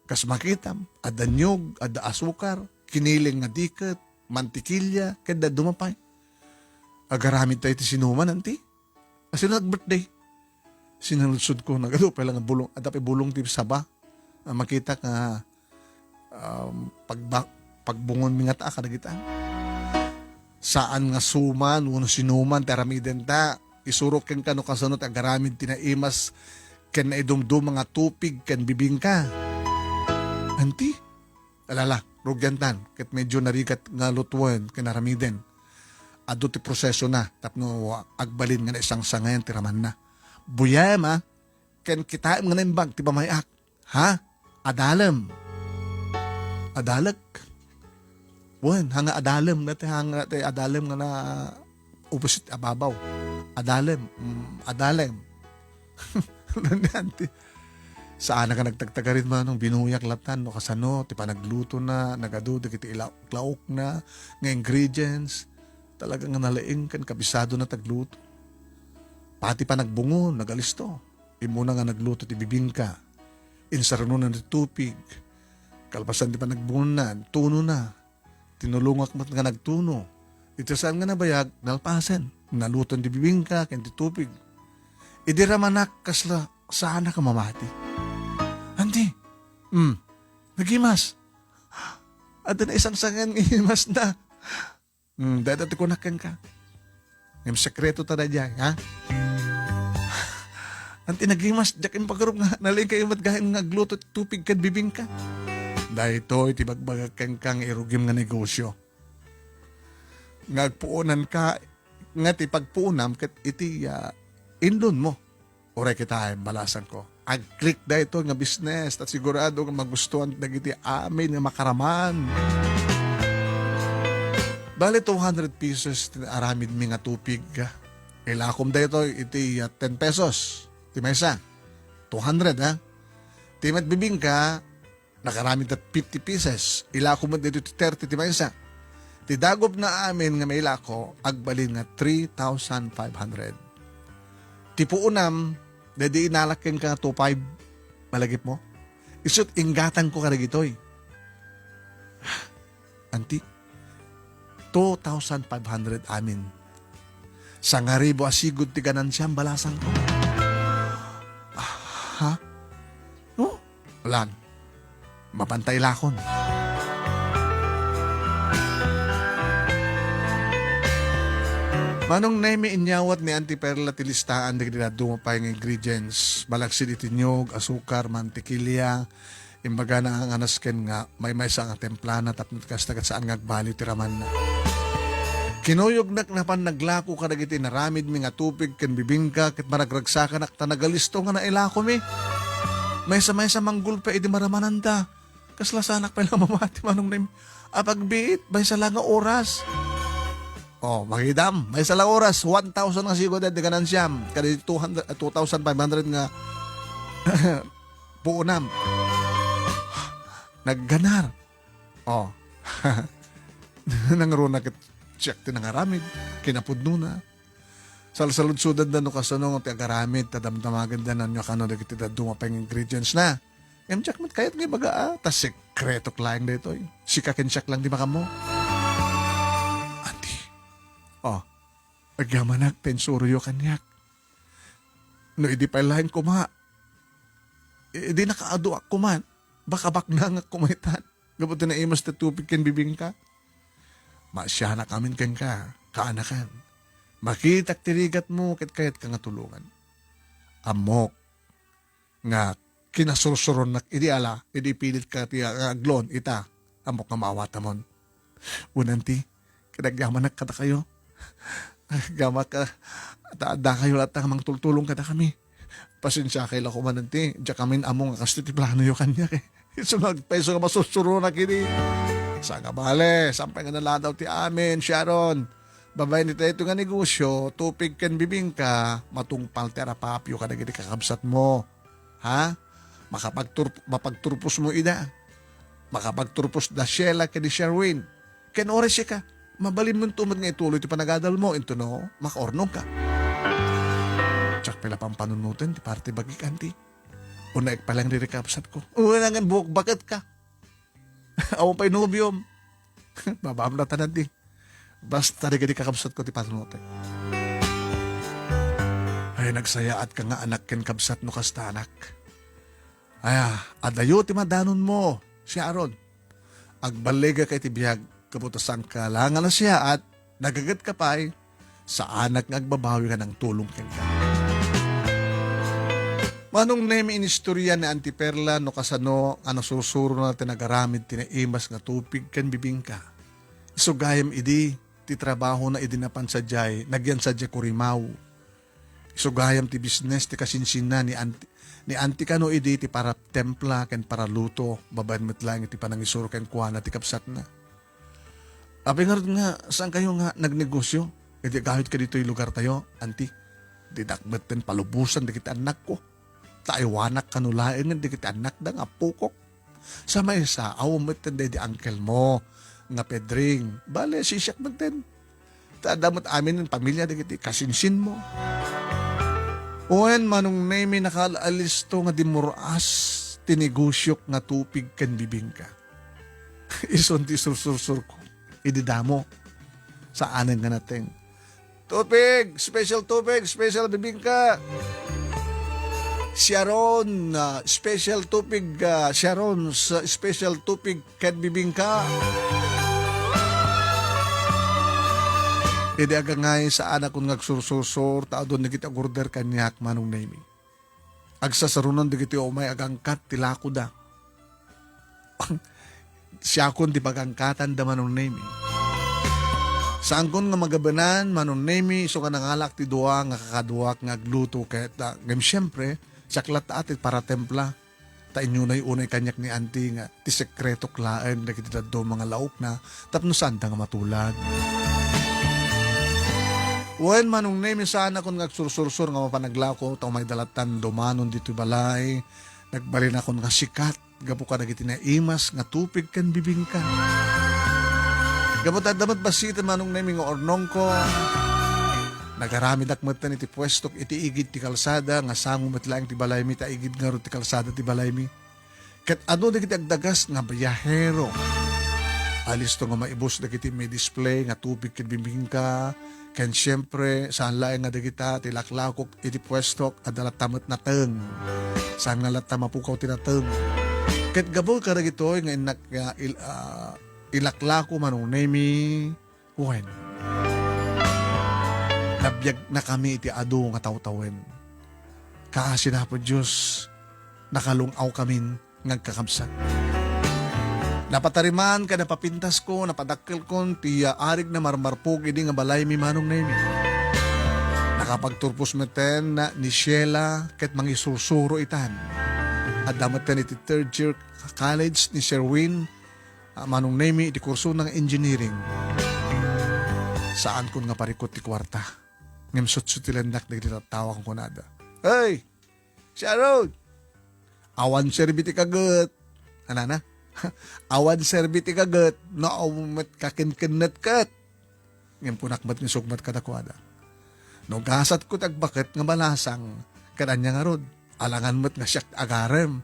Kas makitam, ada nyog, ada asukar, kiniling nga diket, mantikilya, kada dumapay. Agaramid tayo ti sinuman, Auntie. Kasi nag-birthday. Sinaludsod ko, nagado pa lang bulong, adapi bulong ti saba. Makita ka, pagbungon mi nga ta, kadagitan. Saan nga suman, uno sinuman, teramiden ta, isurok ken kano kasanot, agaramid tinaimas, ken naidumdum mga tupig, ken bibingka. Auntie, alala, rugyantan, ket medyo narikat nga lutuan, kinaramiden. Ado ti proseso na, tapno agbalin nga na isang sangayan, tiraman na. Buyam ha, ken kita nga na imbag, ti bamayak. Ha? Adalem. Adalag. Wan, hanga adalem, nati hanga ti adalem nga na opposite ababaw. Adalem. Adalem. Nanti. Saan ka nagtagtagarin man nung binuyak latan no kasano, ti panagluto na, nagado, kiti ilaok na, nga ingredients, talagang nalaing kan kabisado na tagluto. Pati pa nagbungo, nagalisto. Imuna nga nagluto ti bibingka. Insarano na ti tupig. Kalpasan ti pa nagbungo na, tuno na. Tinulungak mat nga nagtuno. Ito saan nga nabayag, nalpasan. Naluton ti bibingka, ken ti tupig. Idiramanak kasla, sana ka mamati. Auntie, nagimas. At na isang sangan imas na. Dahil dati kunakan ka. Yung sekreto tada dyan, ha? Auntie, nagimas, dyan yung pagkaroon nga, naling kayo matgahin nga gluto tupig kan bibing ka. Dahil ito, itibagbagakan kang irugim nga negosyo. Ngagpuunan ka, nga ti pagpuunam, kat iti indon mo. Oray kita ay balasan ko. Ag-click da ito nga business at sigurado nga magustuhan dagiti amin nga makaraman. Bale 200 pesos aramid mi nga tupig. Ilakom da ito iti 10 pesos. Ti maysa. 200 ha. Ti mat bibing ka nakaramid at 50 pieces. Ilakom mo dito ti 30 ti maysa. Ti dagob na amin nga may ilako agbalin nga 3,500. Ti puunam dadi inalakin ka 2,500 malagip mo. Isut ingatan ko karagitoy. Auntie, 2,500 amin. Sa ngaribo asigod ti ganansiyang balasan ko. Ha? No? Walang. Mapantay lakon. Manong naimi inyawat ni Auntie Perla tilistaan dagiti na dumapay ng ingredients. Balaksid iti nyog, asukar, mantikilya. Imbaga na ang anasken nga may sa nga templana tapos kastagat saan nga agbali tiraman na. Kinuyog napan naglako ka dagiti naramid mi nga tupig ken bibingka ket maragragsakan ak tanagalisto nga nailako mi. May sa manggul pa idi maramananda. Kaslasanak pa lang mamati manong na apagbiit may sa lang nga oras. Oh, makidam, may sa lang oras 1,000 nga sigod at ganansiyam kadi 2,500 nga puunam. Nagganar. Oh. Nangruna ket check ti nangaramid kinapudno na. Salsalud-sudad na no kasano ti agaramid tadamdamagan da nanyo kano dagiti daduma pang ingredients na. Check mat kayat nga baga tas sekreto klaing dito. Sikakin check lang di ba kamo? Ati. Oh. Agamanak pensuryo kanyak. No idi pa lain kuma. Idi nakaado ak kuman. Baka bakna nga kumaitan. Gabot na imas na tupig ken bibingka. Masya na kamin ken ka. Kaanakan. Makitak tirigat mo ket kayat ka nga tulungan. Amok. Nga kinasursuron na idi ala. Idi pilit ka ti aglon ita. Amok nga maawatamon. Unanti. Kinagyaman na kata kayo. Gama ka. Taada kayo at ang tultulong kada kami. Pasensya kayo lang kumananti. Diya kami among kasto ti plano yung kanya kay. Sunod peso nga masusuro na kini. Sa nga bale, sampay nga naladaw ti amin, Sharon. Babay nito ito nga negosyo, tupig ken bibingka, matungpal terapapyo ka na gini kakabsat mo. Ha? Mapagturpos mo ida. Makapagturpos da Sheila ken di Sherwin. Ken oras ka. Mabalin mo tumad nga ituloy ti panagadal mo. Ito no, makaornog ka. Tsak pala pang panunutin, ti parte bagik anti. Unaik palang ririkapsat ko. Una nga buhok, bakit ka? Awan pa'y nubiom. Babaam na tanan di. Basta rin kakabsat ko ti panunutin. Ay, nagsayaat ka nga anak ken kabsat no kasta anak. Ay, adayo ti madanon mo, si Aaron. Agbalega kay ti biyag, kaputasan ka lang na siya at nagagat ka pa'y sa anak nga agbabawi ka ng tulong ken ka. Manong nemi inistorya ni Auntie Perla no kasano ano susuro na tinagaramid tinaimas nga tupig ken bibingka. Isugayam idi ti trabaho na idinapan sa jay nagyan sa jay kurimaw. Isugayam ti business ti kasinsinan ni Auntie kano idi ti para templa ken para luto babaen met lang iti panangisuro ken kuana ti kapsat na. Abi nga saan kayo nga nagnegosyo? Idi kahit ka dito yung lugar tayo, Auntie. Didakbet ten palubusan dikit anak ko. Taiwanak kanulain nga dikit anak da nga pukok. Sa may sa awamit di uncle mo nga Pedring. Bale, sisyak man ten. Tadamot amin ng pamilya dikit kasinsin mo. Uwen manong nemi nakalaalisto nga dimuras tinigosyok nga tupig ken bibingka. Ison ti sursur ko. Ididamo sa anin nga natin. Tupig! Special tupig! Special bibingka! Sharon, special tupig, Sharon, special tupig ken bibingka. Idi aga ngay sa anak kong ngagsursursur, tao doon nagit agorder kanyak manong nemi. Agsasarunan digiti umay agangkat tilako da. Siya kon di pagangkatan da manong nemi. Saan kon nga magabanan, manong nemi, so ka nangalak ti duwa, nga kakaduwak, nga agluto, kahit ngam siyempre, saklat atit para templa. Ta inyo na unay kanyak ni Auntie nga ti sekreto klaan na kitidado mga laok na tapno santa nga matulad. Wen manong nemi sana kung ngagsursursur nga mapanaglako tao may dalatan dumanon dito balay nagbalin ako nga sikat gapo ka nagiti na imas nga tupig kan bibingka. Gapo damat basitan manong nemi nga ornong ko. Nagaramid akmatan iti pwestok iti igid ti kalsada nga sango metlaeng ti balaymi ta igid nga ro ti kalsada ti balaymi. Ket ano dagiti agdagas nga biyahero. Alisto nga maibos dagiti may display nga tubig ket bibingka. Ken siyempre saan laeng nga dagita ti laklakok iti pwestok adala tamet na teng. Saan nga lata mapukaw ti nateng. Ket gabol ka dagitoy nga inak ilaklako manong nemi wen. Nabiyag na kami iti ado nga tawtawen. Kaasin na po Diyos, nakalungaw kami ngagkakabsat. Napatariman ka napapintas ko, napadakkel ko, tiya arig na marmarpog, idi nga balay mi manong nemi. Nakapagturpos meten na ni Sheila ket mangisusuro itan. At damatan iti third year college ni Sherwin, manong nemi iti kurso ng engineering. Saan kun nga parikot ti kwarta. Ngemsot sutilendak na tinatawa kong kunada. Hey! Sharon! Awan serbiti kagat. Anana? Awan serbiti kagat. Naumat kakinkinet kat. Ngem punakmat ni sugmat kadakwada. No gasat ko tagbakit nga malasang. Kadanya nga rod. Alangan mo't nga siyak agarem.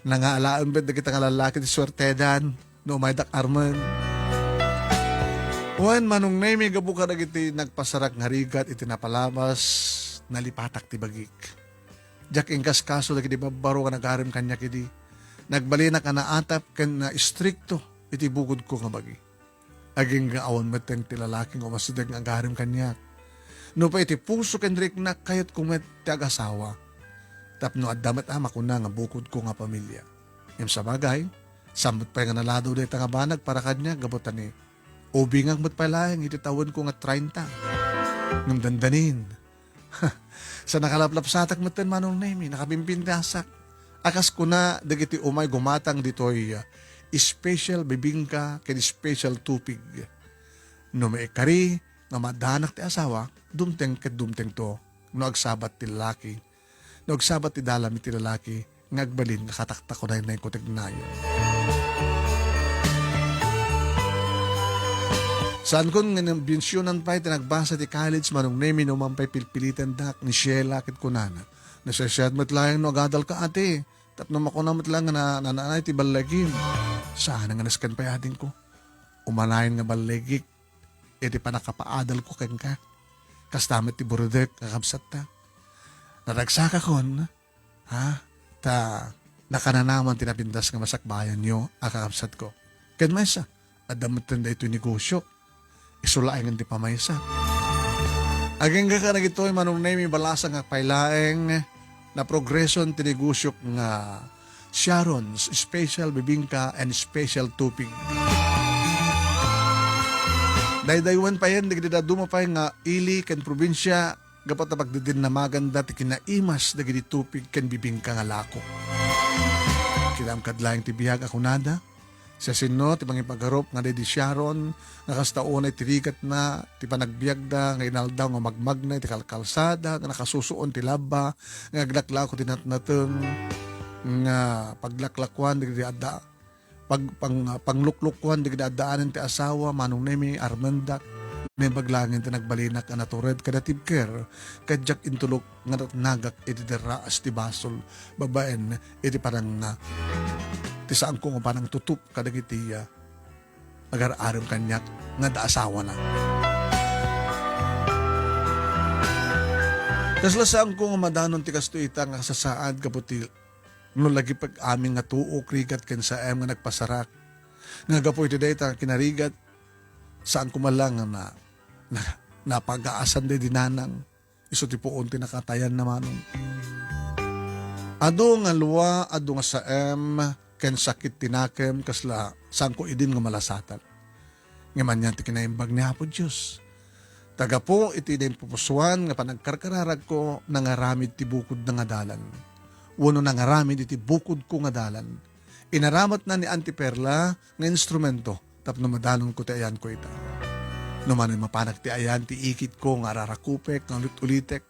Nangaalaan ba't na kita nga lalaki ti swertedan. No may dak arman. Wan manong na may gabu ka iti nagpasarak nga rigat iti napalamas nalipatak ti bagik. Jak ingkas kaso lagi di babaro ka nagarim kanya kidi. Nagbalina ka na atap kan na istrikto iti bugod ko nga bagi. Aging nga awan mateng ti lalaking o masidag nga agarim kanya. No pa iti puso kendrik na kayat kumet ti agasawa. Tapno addamat ama ko na nga bukod ko nga pamilya. Yung sa bagay, samot pa nga nalado day nga banag para kanya gabutan ni Ubi nga mat palayang ititawan ko nga 30. Ngam dandanin. Sa nakalaplap satak matan manong nemi, nakapimpintasak. Akas ko na, dagiti umay gumatang dito'y special bibingka ken special tupig. No may kari, nga madanak ti asawa, dumteng ket dumteng to, no agsabat ti lalaki. No agsabat ti dalami ti lalaki, ngagbalin, nakataktak ko na yung kutignayon. Saan kun nga ng bensyonan pa iti nagbasa ti college manong nemi no mampay pilpilitan dak ni Sheila kit kunana. Nasasyad matlayang no agadal ka ate. Tapno makunamot lang nga nananay ti balagim. Saan nga naskan pa yatin ko. Umanayin nga balagik. Iti pa nakapaadal ko ken ka. Kastamit ti burodek kakabsat ta. Naragsaka kon. Ha? Ta nakananaman tinapintas nga masakbayan nyo akakabsat ko. Ken maysa. Adamot tanda ito negosyo. Isulaing hindi pamaysa. Aging ka na gito'y manong nemi balasa nga pailaeng na progresyon tinigusyok nga Sharon's special bibingka and special tupig. Daydaywan pa yan, nagdidaduma pa nga ili ken probinsya gapat na pagdidin na maganda ti kinaimas dagiti tupig ken bibingka nga lako. Kinam kadlaing ti bihag ako nada. Sa sino, ti pangipagarup nga di Sharon, nakastaunay tirikat na, ti panagbiag da, nga inaldaw nga magmagnay, ti kalkalsada, nga nakasusuon ti laba, nga aglaklako ti natnateng, nga paglaklakwan, di ada, pangluklukwan, di adaanan ti asawa, manong nemi, armandak, may baglangin ti nagbalinak, nga natured, kada tibker, kadyak intulok, nga nagak, iti deraas ti basol, babaen, iti parang ti saan ko nga parang tutup kadagiti agar-aram kanyak nga daasawa na. Kasla saan ko nga madanon ti kasto ita nga sasaad kaputi no lagi pag aming nga tuok rigat ken sa nga nagpasarak. Nga gapoy ti dayta kinarigat saan ko malang na napag-aasan de dinanang iso ti puon ti nakatayan naman. Ado nga luwa, ado nga sa ken sakit tinakem kasla saan ko idin nga malasatan. Ngaman yan ti kinaimbag ni Apo Diyos. Taga po iti din pupusuan nga panagkarkararag ko nangaramid ti bukod na nga dalan. Wano nangaramid iti bukod ko nga dalan. Inaramat na ni Auntie Perla nga instrumento tapno madanon ko ti ayan ko ita. Numanin mapanak ti ayan ti ikit ko nga rarakupek nga ulit-ulitek.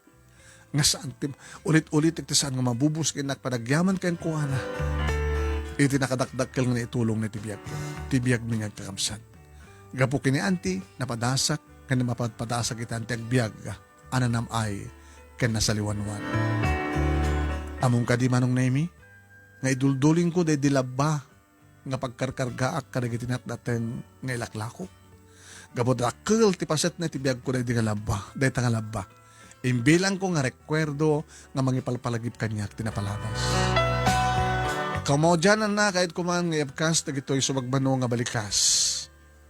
Nga saan ti ulit-ulitek ti saan nga mabubus kinak panagyaman kayan ko na. Iti nakadakdakkel nga itulong na tibiyag ko. Tibiyag mi nga kakabsat. Gapo kini Auntie, napadasak, kani mapadasak iti Auntie agbiag, ananam ay, ken nasaliwanwan. Among kadi manong nemi, nga idulduling ko day dilaba, nga pagkarkargaak kadagiti natdaten nga ilaklako. Gapo dakkel ti paset na tibiyag ko day di nga laba, day tanga laba. Imbilang ko nga rekwerdo nga mangipalpalagip kanyak tinapalabas. Kamodyan na kahit kuman nga ipkas na gito'y sumagbano nga balikas.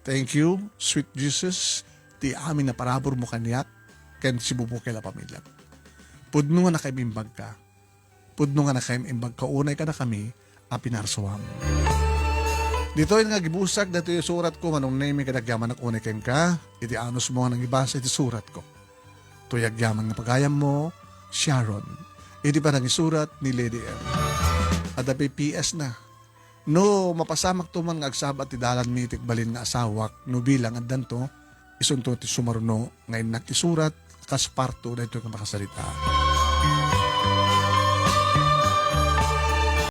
Thank you, sweet Jesus, ti amin na parabor mo kanyak, ken si bubo kay la pamilya. Pudno nga nakaimimbag ka. Pudno nga nakaimimbag ka, unay ka na kami, a pinarsawam. Dito yung nga gibusak, dito yung surat ko, manong name kadagyaman ako ni ka, iti anos mo nang ibasa iti surat ko. Tuyagyaman nga pagayam mo, Sharon. Iti pa nang isurat ni Lady M. At dapat PS na. No, mapasamak to man nga agsabat ti dalan mitik balin nga asawak, no bilang at danto, isunto ti sumaruno, ngayon nakisurat, kasparto, dito ka makasalita.